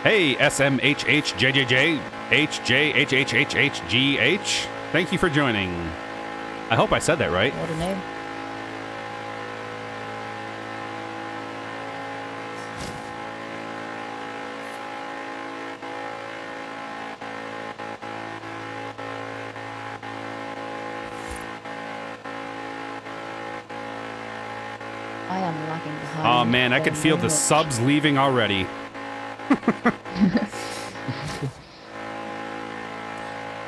Hey, SMHHJJJ HJHHHHGH. Thank you for joining. I hope I said that right. What a name. I am lagging behind. Oh man, I could feel the subs leaving already.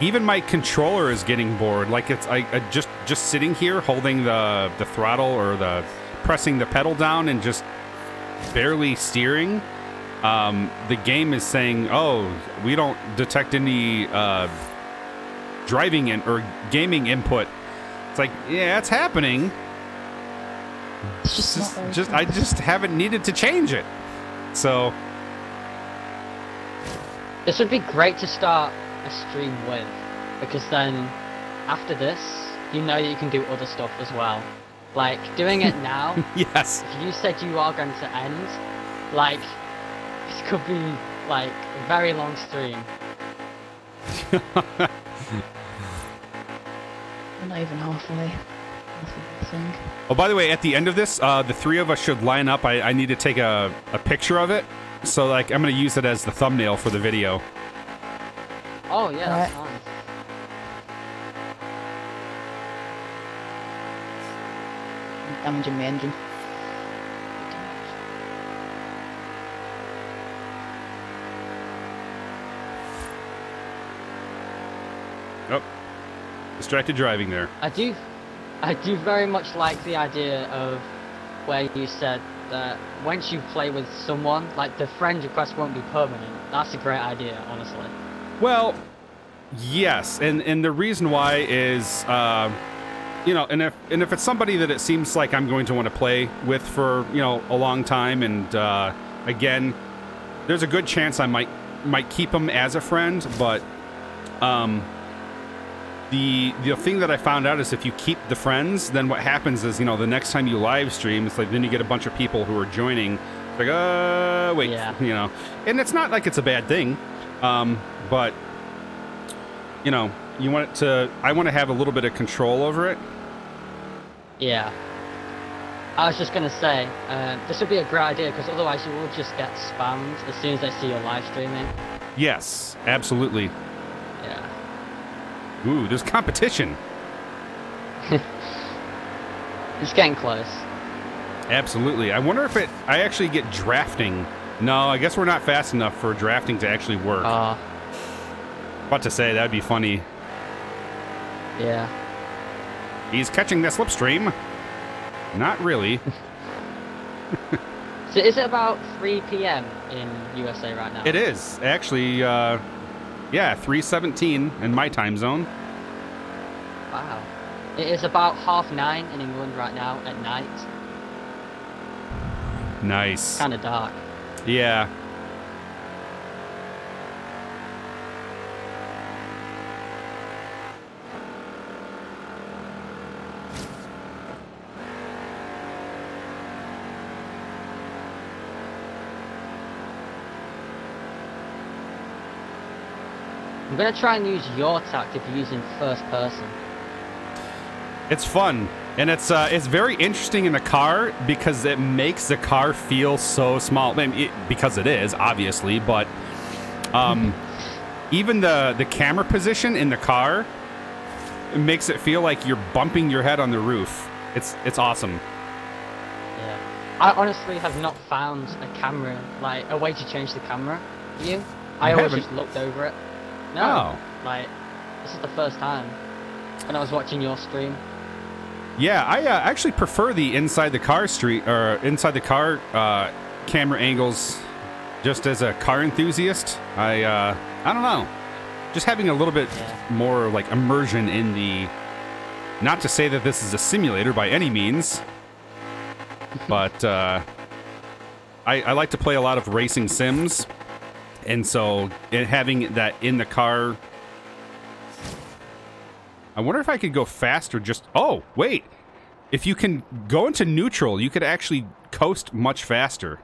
Even my controller is getting bored. Like it's I just sitting here holding the throttle or pressing the pedal down and just barely steering. The game is saying, "Oh, we don't detect any driving or gaming input." It's like, yeah, it's happening. It's just I just haven't needed to change it. So This would be great to start a stream with, because then after this, you know that you can do other stuff as well. Like doing it now. yes. If you said you are going to end, like this could be like a very long stream. We're not even halfway. Oh, by the way, at the end of this, the three of us should line up. I need to take a picture of it. So, like, I'm going to use it as the thumbnail for the video. Oh, yeah, that's fine. I'm damaging my engine. Oh, distracted driving there. I do very much like the idea of where you said that once you play with someone, like the friend request won't be permanent. That's a great idea, honestly. Well, yes, and the reason why is, you know, and if it's somebody that it seems like I'm going to want to play with for, you know, a long time, and again, there's a good chance I might keep them as a friend, but the thing that I found out is if you keep the friends, then what happens is, you know, the next time you live stream, it's like then you get a bunch of people who are joining. It's like, wait, Yeah. you know, and it's not like it's a bad thing, but you know, you want it to. I want to have a little bit of control over it. Yeah. I was just gonna say, this would be a great idea because otherwise you will just get spammed as soon as they see your live streaming. Yes, absolutely. Yeah. Ooh, there's competition. It's getting close. Absolutely. I wonder if I actually get drafting. No, I guess we're not fast enough for drafting to actually work. About to say, that'd be funny. Yeah. He's catching the slipstream. Not really. So is it about 3 p.m. in USA right now? It is. Actually, yeah, 3:17 in my time zone. Wow. It is about 9:30 in England right now at night. Nice. Kind of dark. Yeah. I'm gonna try and use your tactic of using first person. It's fun, and it's very interesting in the car because it makes the car feel so small. I mean, because it is, obviously, but even the camera position in the car, it makes it feel like you're bumping your head on the roof. It's awesome. Yeah. I honestly have not found a camera, like a way to change the camera view. I always haven't? just looked over it. No. Oh. Like, this is the first time when I was watching your stream. Yeah, I actually prefer the inside the car camera angles. Just as a car enthusiast, I don't know, just having a little bit more like immersion in the. Not to say that this is a simulator by any means, but I like to play a lot of racing sims, and so having that in the car. I wonder if I could go faster just... Oh, wait. If you can go into neutral, you could actually coast much faster.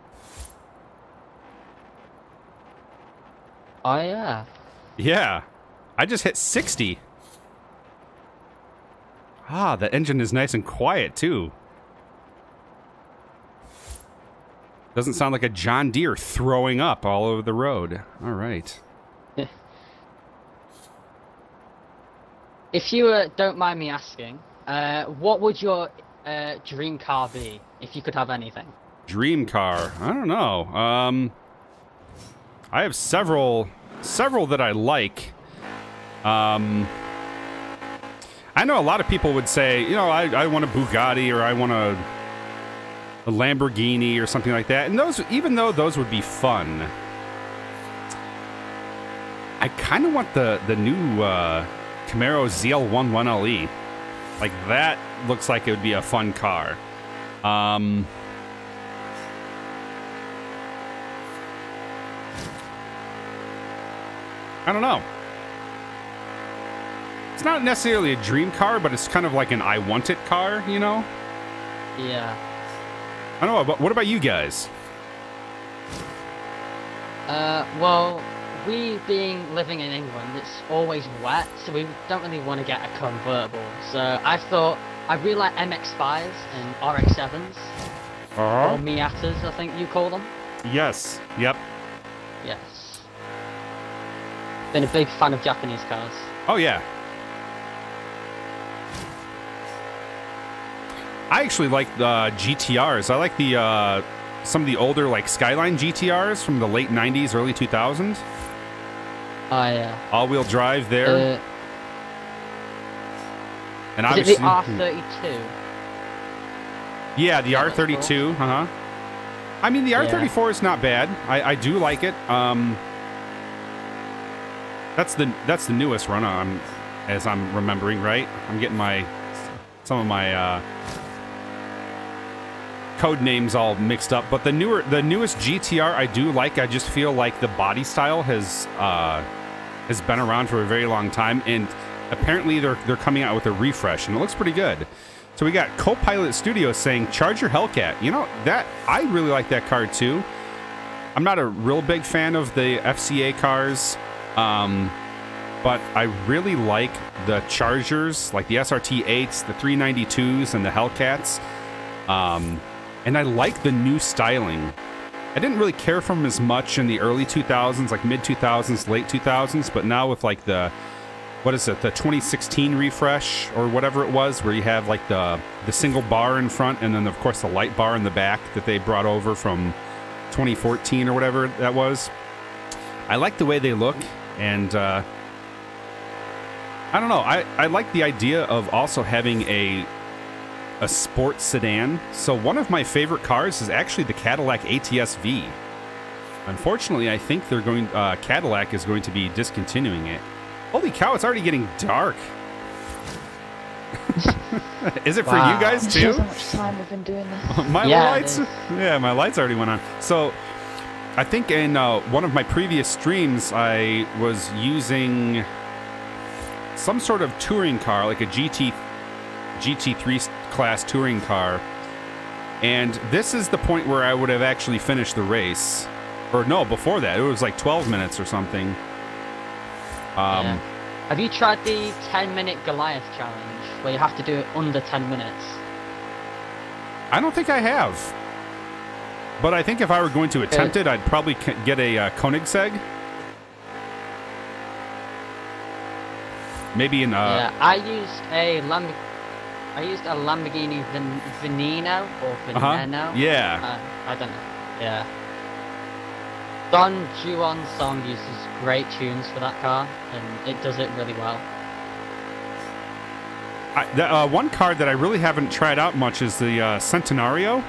Oh, yeah. Yeah. I just hit 60. Ah, the engine is nice and quiet, too. Doesn't sound like a John Deere throwing up all over the road. All right. If you don't mind me asking, what would your dream car be if you could have anything? Dream car. I don't know. I have several that I like. I know a lot of people would say, you know, I want a Bugatti or I want a Lamborghini or something like that. And those, even though those would be fun, I kind of want the new Camaro ZL11LE. Like, that looks like it would be a fun car. I don't know. It's not necessarily a dream car, but it's kind of like an I want it car, you know? Yeah. I don't know, but what about you guys? Well, we living in England, it's always wet, so we don't really want to get a convertible. So I thought I really like MX-5s and RX-7s. Or Miatas, I think you call them. Yes. Yep. Yes. Been a big fan of Japanese cars. Oh, yeah. I actually like the GTRs. I like the some of the older, like, Skyline GTRs from the late 90s, early 2000s. Oh, yeah. All-wheel drive there. Is And obviously, it the R32? yeah, the Yeah, R32. cool. Uh-huh. I mean, the R34 is not bad. I do like it. That's the newest run, as I'm remembering, right? I'm getting some of my code names all mixed up. But the newest GTR I do like. I just feel like the body style has been around for a very long time, and apparently they're coming out with a refresh, and it looks pretty good. So we got Copilot Studios saying, charge your Hellcat. You know, that I really like that car too. I'm not a real big fan of the FCA cars, but I really like the Chargers, like the SRT8s, the 392s, and the Hellcats. And I like the new styling. I didn't really care for them as much in the early 2000s, like mid 2000s, late 2000s, but now with like the, what is it, the 2016 refresh or whatever it was, where you have like the single bar in front and then of course the light bar in the back that they brought over from 2014 or whatever that was. I like the way they look, and I don't know, I like the idea of also having a sports sedan. So one of my favorite cars is actually the Cadillac ATS-V. Unfortunately, I think they're going, Cadillac is going to be discontinuing it. Holy cow, it's already getting dark. Is it for you guys too? Shows how much time we've been doing this. My lights? Yeah, my lights already went on. So I think in one of my previous streams, I was using some sort of touring car, like a GT3 class touring car. And this is the point where I would have actually finished the race. Or no, before that. It was like 12 minutes or something. Yeah. Have you tried the 10-minute Goliath challenge, where you have to do it under 10 minutes? I don't think I have. But I think if I were going to attempt it, I'd probably get a Koenigsegg. Maybe in yeah, I used a Lamborghini Veneno or Veneno. Yeah. I don't know. Yeah. Don Juan's song uses great tunes for that car, and it does it really well. One car that I really haven't tried out much is the Centenario.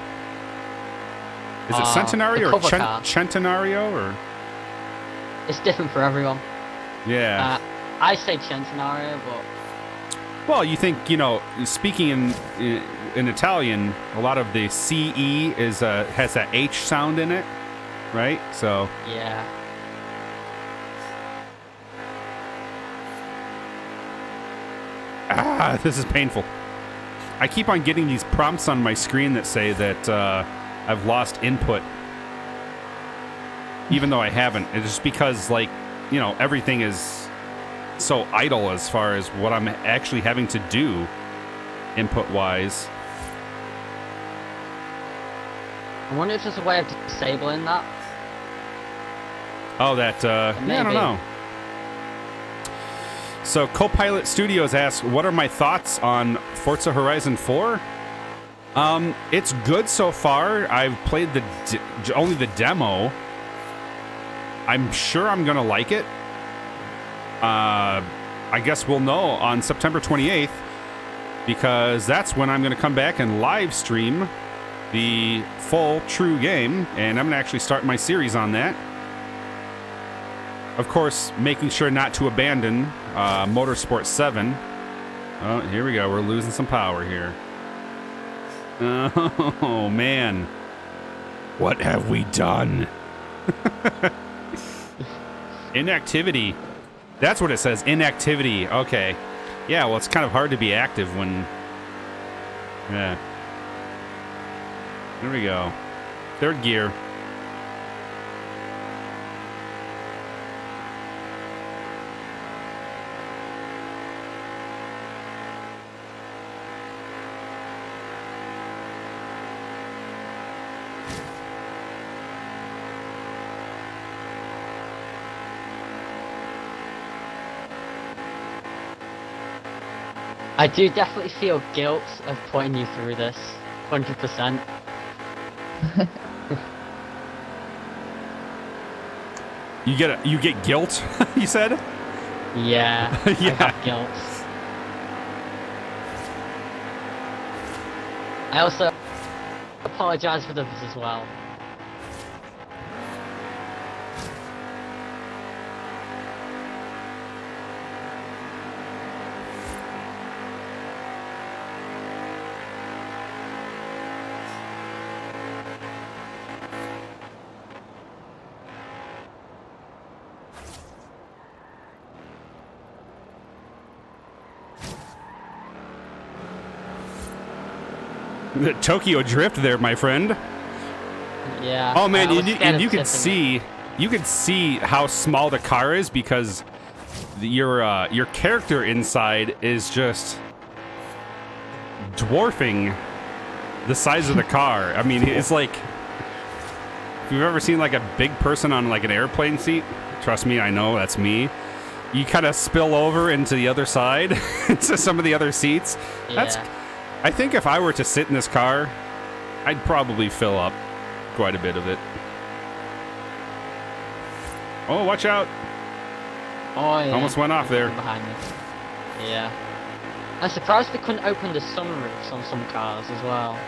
Is it Centenario or Centenario or? It's different for everyone. Yeah. I say Centenario, but. Well, you think, you know, speaking in Italian, a lot of the CE is has that H sound in it, right? So. Yeah. Ah, this is painful. I keep on getting these prompts on my screen that say that I've lost input, even though I haven't. It's just because, like, you know, everything is so idle as far as what I'm actually having to do input-wise. I wonder if there's a way of disabling that. Oh, that, yeah, I don't know. So, Copilot Studios asks, what are my thoughts on Forza Horizon 4? It's good so far. I've played only the demo. I'm sure I'm gonna like it. I guess we'll know on September 28th, because that's when I'm gonna come back and live stream the full true game, and I'm gonna actually start my series on that. Of course, making sure not to abandon Motorsport 7. Oh, here we go. We're losing some power here. Oh, man. What have we done? Inactivity. That's what it says. Inactivity. Okay. Yeah, well, it's kind of hard to be active when... Yeah. There we go. Third gear. I do definitely feel guilt of putting you through this, 100%. You get guilt, you said? Yeah, yeah. I have guilt. I also apologize for this as well. The Tokyo Drift there, my friend. Yeah. Oh man, I was and scared you of could tipping it. you could see how small the car is because your character inside is just dwarfing the size of the car. I mean, it's like if you've ever seen like a big person on like an airplane seat, trust me, I know that's me. You kind of spill over into the other side, into some of the other seats. Yeah. I think if I were to sit in this car, I'd probably fill up quite a bit of it. Oh, watch out. Oh, yeah. Almost went off there. Behind me. Yeah. I'm surprised they couldn't open the sunroofs on some cars as well.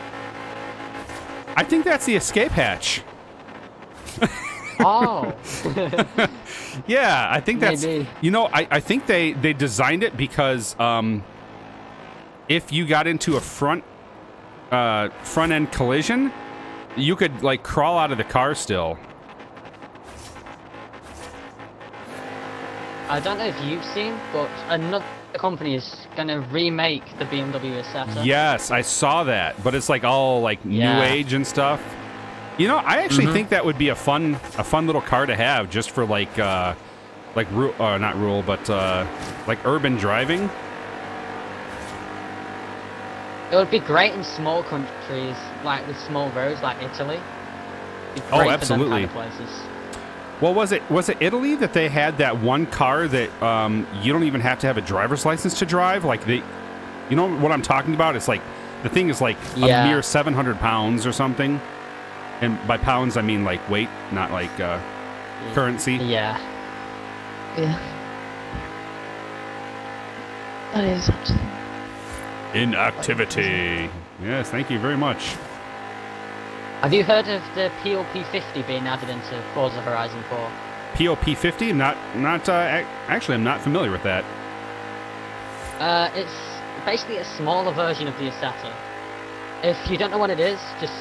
I think that's the escape hatch. Oh. Yeah, I think that's... Maybe. You know, I think they designed it because if you got into a front-end collision, you could, like, crawl out of the car still. I don't know if you've seen, but another company is gonna remake the BMW Isetta. Yes, I saw that, but it's like all like new age and stuff. You know, I actually think that would be a fun little car to have just for like not rural, but like urban driving. It would be great in small countries, like with small roads, like Italy. It'd be Oh, great absolutely. For them kind of places. Well, was it Italy that they had that one car that you don't even have to have a driver's license to drive? Like you know what I'm talking about? It's like the thing is like a mere 700 pounds or something, and by pounds I mean like weight, not like currency. Yeah. Yeah. That is actually. Inactivity. Yes, thank you very much. Have you heard of the POP50 being added into Forza Horizon 4? POP50? Actually, I'm not familiar with that. It's basically a smaller version of the Isetta. If you don't know what it is, just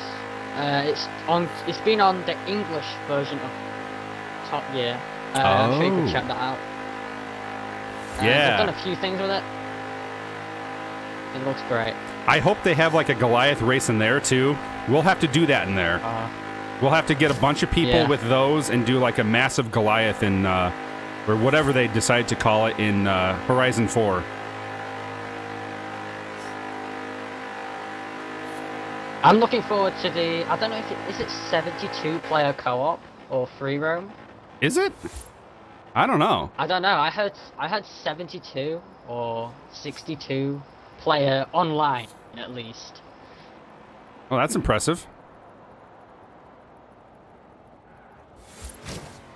it's been on the English version of Top Gear. I'm sure you can check that out. Yeah. They've done a few things with it. It looks great. I hope they have like a Goliath race in there too. We'll have to do that in there. We'll have to get a bunch of people with those and do like a massive Goliath in, or whatever they decide to call it in Horizon 4. I'm looking forward to I don't know if is it 72 player co-op or free roam? Is it? I don't know. I don't know. I heard 72 or 62 player online at least. Well, that's impressive.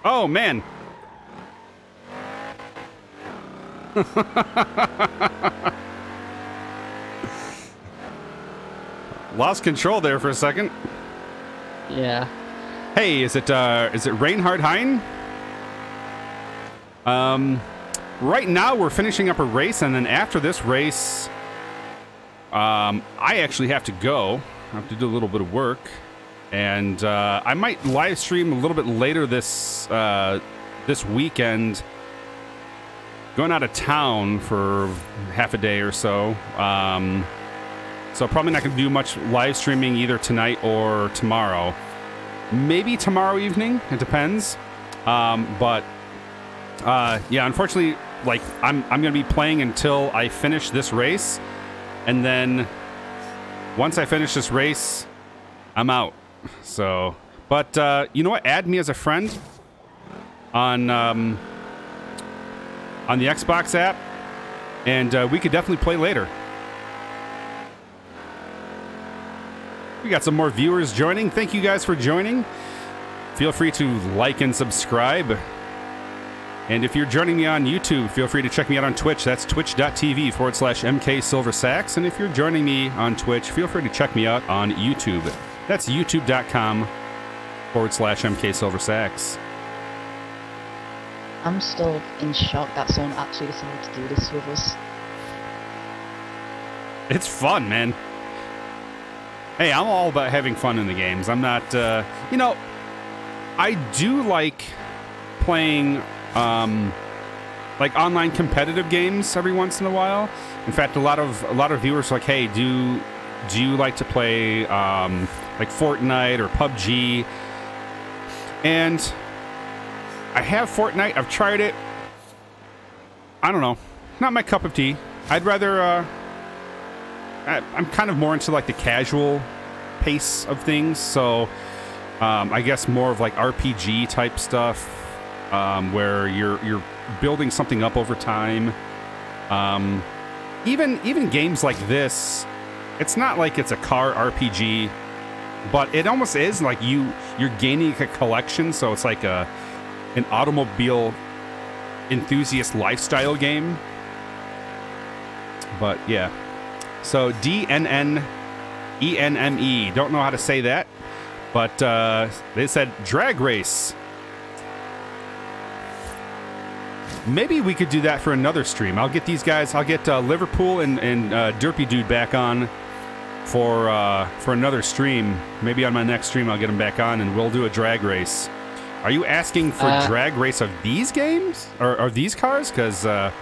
Oh, man. Lost control there for a second. Yeah. Hey, is it Reinhard Hein? Right now we're finishing up a race, and then after this race, I actually have to go. I have to do a little bit of work, and I might live stream a little bit later this weekend. Going out of town for half a day or so. So probably not going to do much live streaming either tonight or tomorrow. Maybe tomorrow evening. It depends. Yeah, unfortunately, like I'm going to be playing until I finish this race, and then once I finish this race, I'm out. So, but you know what? Add me as a friend on the Xbox app, and we could definitely play later. We got some more viewers joining. Thank you guys for joining. Feel free to like and subscribe. And if you're joining me on YouTube, feel free to check me out on Twitch. That's twitch.tv/MKSilverSax. And if you're joining me on Twitch, feel free to check me out on YouTube. That's youtube.com/MKSilverSax. I'm still in shock that someone actually decided to do this with us. It's fun, man. Hey, I'm all about having fun in the games. I'm not, you know, I do like playing, like online competitive games every once in a while. In fact, a lot of viewers are like, hey, do Do you like to play like Fortnite or PUBG? And I have Fortnite. I've tried it. I don't know. Not my cup of tea. I'd rather... I'm kind of more into like the casual pace of things. So I guess more of like RPG type stuff where you're building something up over time. Even games like this, it's not like it's a car RPG, but it almost is. Like you're gaining a collection, so it's like an automobile enthusiast lifestyle game. But yeah, so DNNENME, don't know how to say that, but they said drag race. Maybe we could do that for another stream. I'll get these guys. I'll get Liverpool and Derpy Dude back on for another stream. Maybe on my next stream I'll get them back on and we'll do a drag race. Are you asking for drag race of these games or these cars? Because I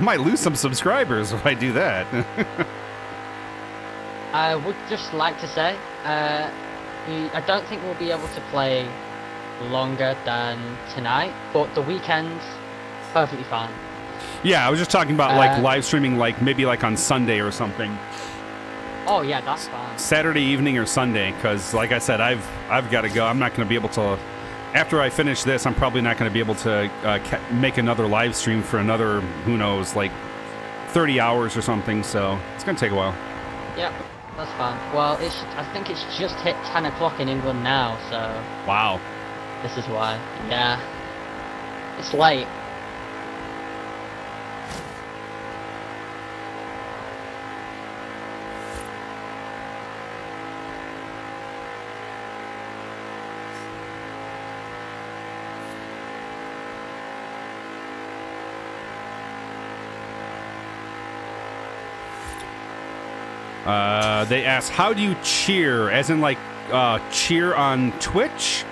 might lose some subscribers if I do that. I would just like to say, I don't think we'll be able to play longer than tonight, but the weekends, perfectly fine. Yeah, I was just talking about like live streaming, like maybe like on Sunday or something. Oh yeah, that's fine. Saturday evening or Sunday, because like I said, I've got to go. I'm not going to be able to. After I finish this, I'm probably not going to be able to make another live stream for another, who knows, like 30 hours or something. So it's going to take a while. Yep, that's fine. Well, I think it's just hit 10 o'clock in England now, so. Wow. This is why. Yeah. It's late. They ask, how do you cheer? As in, like, cheer on Twitch?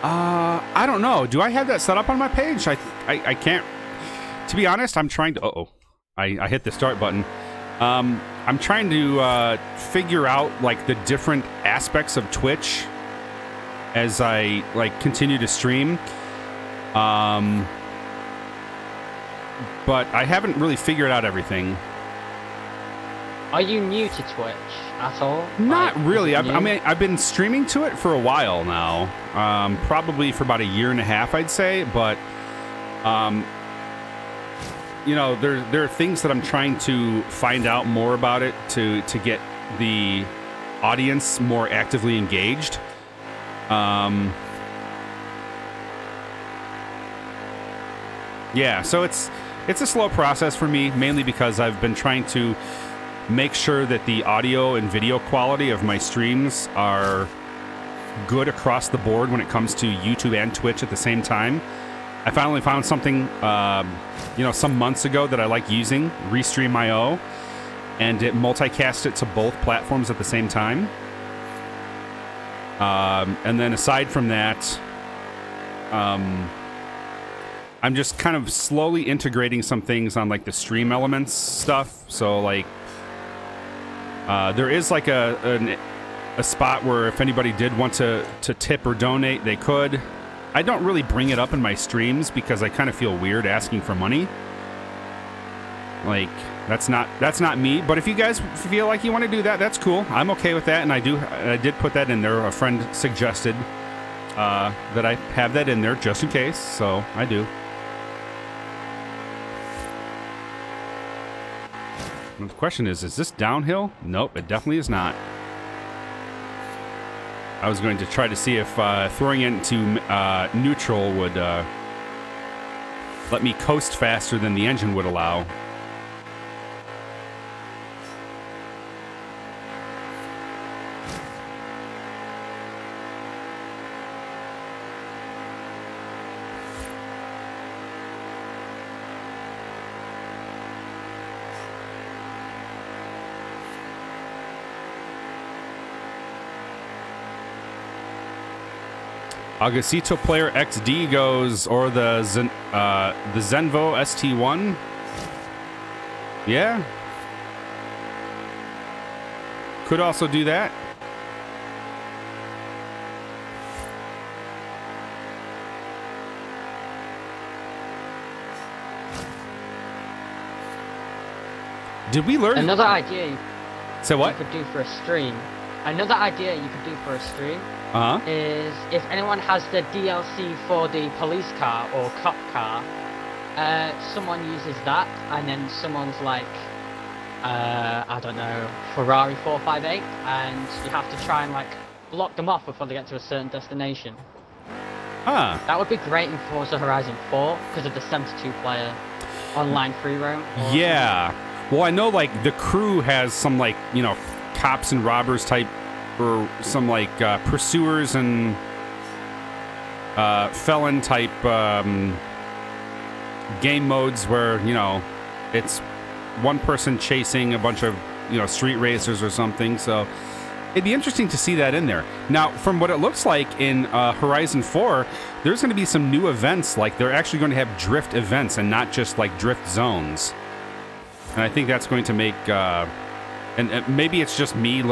I don't know. Do I have that set up on my page? I can't. To be honest, I'm trying to... Uh-oh. I hit the start button. I'm trying to figure out, like, the different aspects of Twitch as I, like, continue to stream. But I haven't really figured out everything. Are you new to Twitch at all? Not like, really. I mean, I've been streaming to it for a while now. Probably for about a year and a half, I'd say. But, you know, there are things that I'm trying to find out more about it to get the audience more actively engaged. Yeah, so it's a slow process for me, mainly because I've been trying to make sure that the audio and video quality of my streams are good across the board when it comes to YouTube and Twitch at the same time. I finally found something, you know, some months ago that I like using, Restream.io, and it multicasts it to both platforms at the same time. And then aside from that, I'm just kind of slowly integrating some things on like the stream elements stuff. So like, there is like a spot where if anybody did want to tip or donate, they could. I don't really bring it up in my streams because I kind of feel weird asking for money. Like, that's not me. But if you guys feel like you want to do that, that's cool. I'm okay with that, and I did put that in there. A friend suggested that I have that in there just in case, so I do. The question is this downhill? Nope, it definitely is not. I was going to try to see if throwing it into neutral would let me coast faster than the engine would allow. Agacito Player XD goes, or the Zenvo ST1. Yeah. Could also do that. Did we learn? Another idea Say what? you could do for a stream. Another idea you could do for a stream Uh-huh. is if anyone has the DLC for the police car or cop car, someone uses that, and then someone's like, I don't know, Ferrari 458, and you have to try and like block them off before they get to a certain destination. Huh. That would be great in Forza Horizon 4 because of the 72-player online free roam. Yeah. Well, I know, like, the crew has some, like, you know, cops and robbers type, or some, like, pursuers and felon type game modes where, you know, it's one person chasing a bunch of, you know, street racers or something. So it'd be interesting to see that in there. Now, from what it looks like in Horizon 4, there's going to be some new events. Like, they're actually going to have drift events and not just, like, drift zones. And I think that's going to make, and maybe it's just me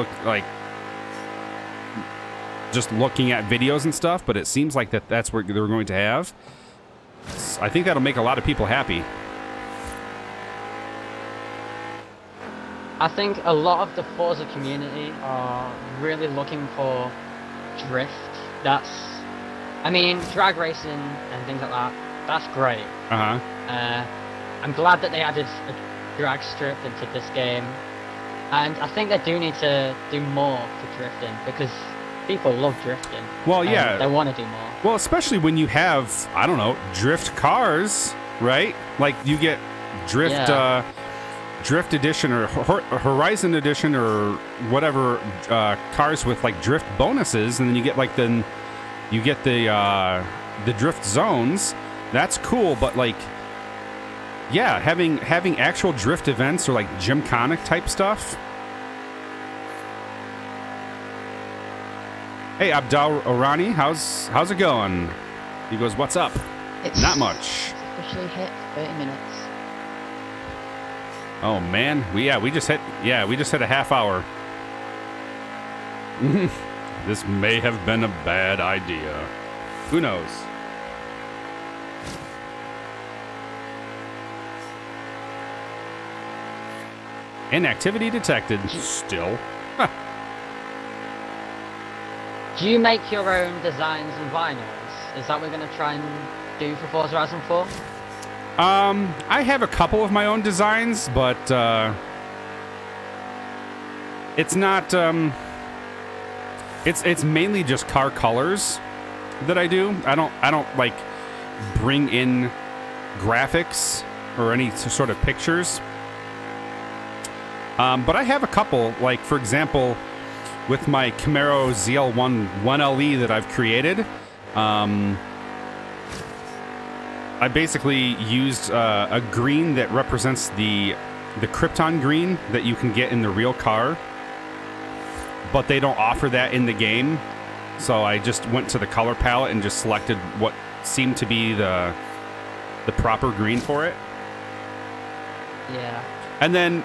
just looking at videos and stuff, but it seems like that's what they're going to have. I think that'll make a lot of people happy. I think a lot of the Forza community are really looking for drift. I mean, drag racing and things like that, that's great. Uh-huh. I'm glad that they added a drag strip into this game, and I think they do need to do more for drifting because people love drifting. Well, yeah, they want to do more. Well, especially when you have, I don't know, drift cars, right? Like you get drift, drift edition or Horizon edition or whatever cars with like drift bonuses, and then you get like the drift zones. That's cool, but like. Yeah, having actual drift events or like gymkhana type stuff. Hey, Abdal Orani, how's it going? He goes, "What's up?" It's Not much. officially hit 30 minutes. Oh man, we just hit a half hour. This may have been a bad idea. Who knows? Inactivity detected. Still. Huh. Do you make your own designs and vinyls? Is that what we're going to try and do for Forza Horizon 4? I have a couple of my own designs, but it's not. It's mainly just car colors that I do. I don't like bring in graphics or any sort of pictures. But I have a couple, like, for example, with my Camaro ZL1 1LE that I've created, I basically used a green that represents the Krypton green that you can get in the real car, but they don't offer that in the game. So I just went to the color palette and just selected what seemed to be the proper green for it. Yeah. And then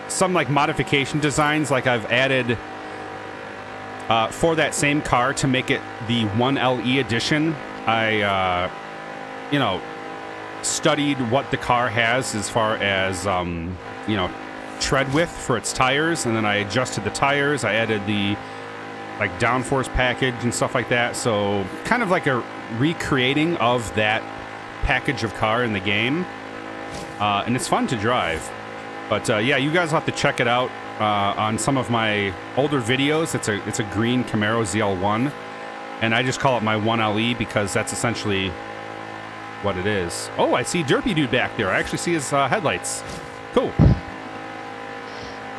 some like modification designs, like I've added for that same car to make it the 1LE edition. I you know, studied what the car has as far as you know, tread width for its tires, and then I adjusted the tires. I added the like downforce package and stuff like that. So kind of like a recreating of that package of car in the game, and it's fun to drive. But yeah, you guys will have to check it out on some of my older videos. It's a green Camaro ZL1, and I just call it my 1LE because that's essentially what it is. Oh, I see Derpy Dude back there. I actually see his headlights. Cool.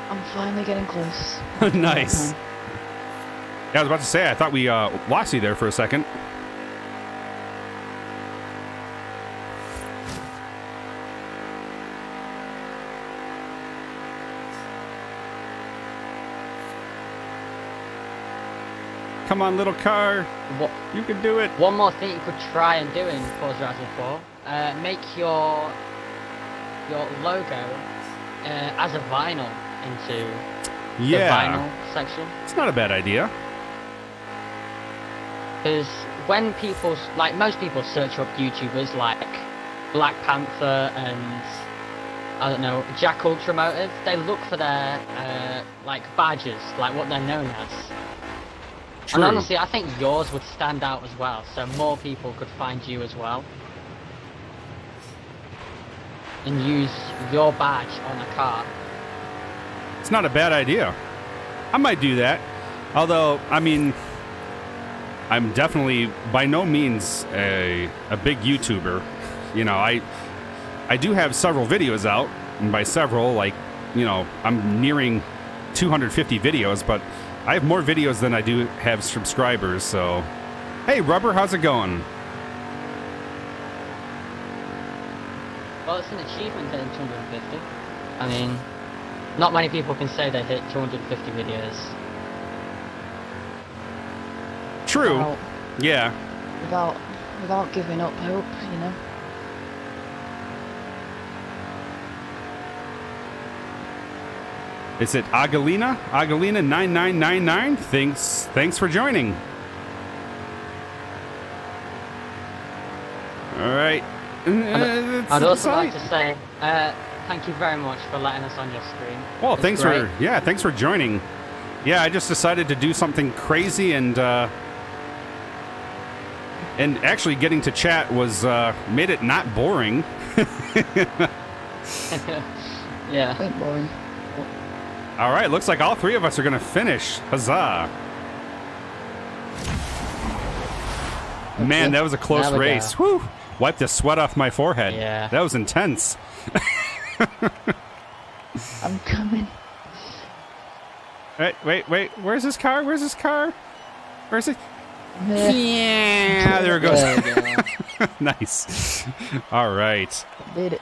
I'm finally getting close. Nice. Yeah, I was about to say, I thought we lost you there for a second. Come on, little car. You can do it. One more thing you could try and do in Forza Horizon 4, make your logo as a vinyl into The vinyl section. It's not a bad idea. Because when people, like most people search up YouTubers like Black Panther and, I don't know, Jack Ultramotive, they look for their, like, badges, like what they're known as. True. And honestly, I think yours would stand out as well, so more people could find you as well. And use your badge on a car. It's not a bad idea. I might do that. Although, I mean, I'm definitely by no means a big YouTuber. You know, I do have several videos out, and by several, like, you know, I'm nearing 250 videos, but I have more videos than I do have subscribers, so... Hey, Rubber, how's it going? Well, it's an achievement hitting 250. I mean, not many people can say they hit 250 videos. True. Well, Yeah. without giving up hope, you know. Is it Agalina? Agalina9999? Thanks for joining. Alright. I'd also like to say, thank you very much for letting us on your stream. Well, It's thanks great. thanks for joining. Yeah, I just decided to do something crazy, and actually getting to chat was made it not boring. Yeah. Quite boring. All right, looks like all three of us are gonna finish. Huzzah! Man, that was a close There we race. Whew! Wiped the sweat off my forehead. Yeah. That was intense. I'm coming. Wait. Where's his car? Where's it? Yeah. Yeah, there it goes. There we go. Nice. All right. Did it.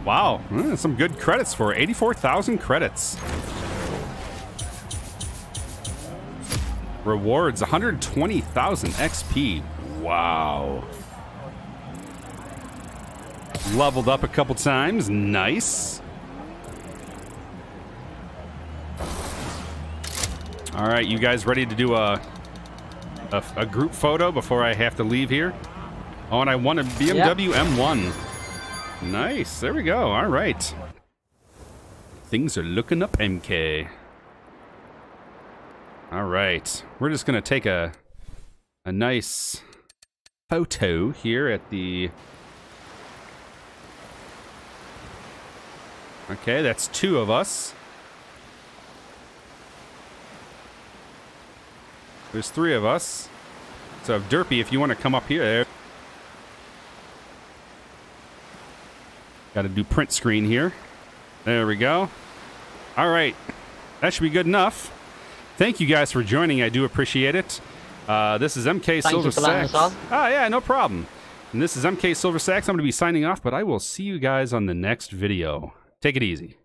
Wow, some good credits for 84,000 credits. Rewards 120,000 XP. Wow. Leveled up a couple times. Nice. All right, you guys ready to do a group photo before I have to leave here? Oh, and I won a BMW M1. Nice. There we go. All right. Things are looking up, MK. All right. We're just going to take a nice photo here at the... Okay, that's two of us. There's three of us. So, Derpy, if you want to come up here... Got to do print screen here. There we go. All right. That should be good enough. Thank you guys for joining. I do appreciate it. This is MKSilverSax. Oh, yeah, no problem. And this is MKSilverSax. I'm going to be signing off, but I will see you guys on the next video. Take it easy.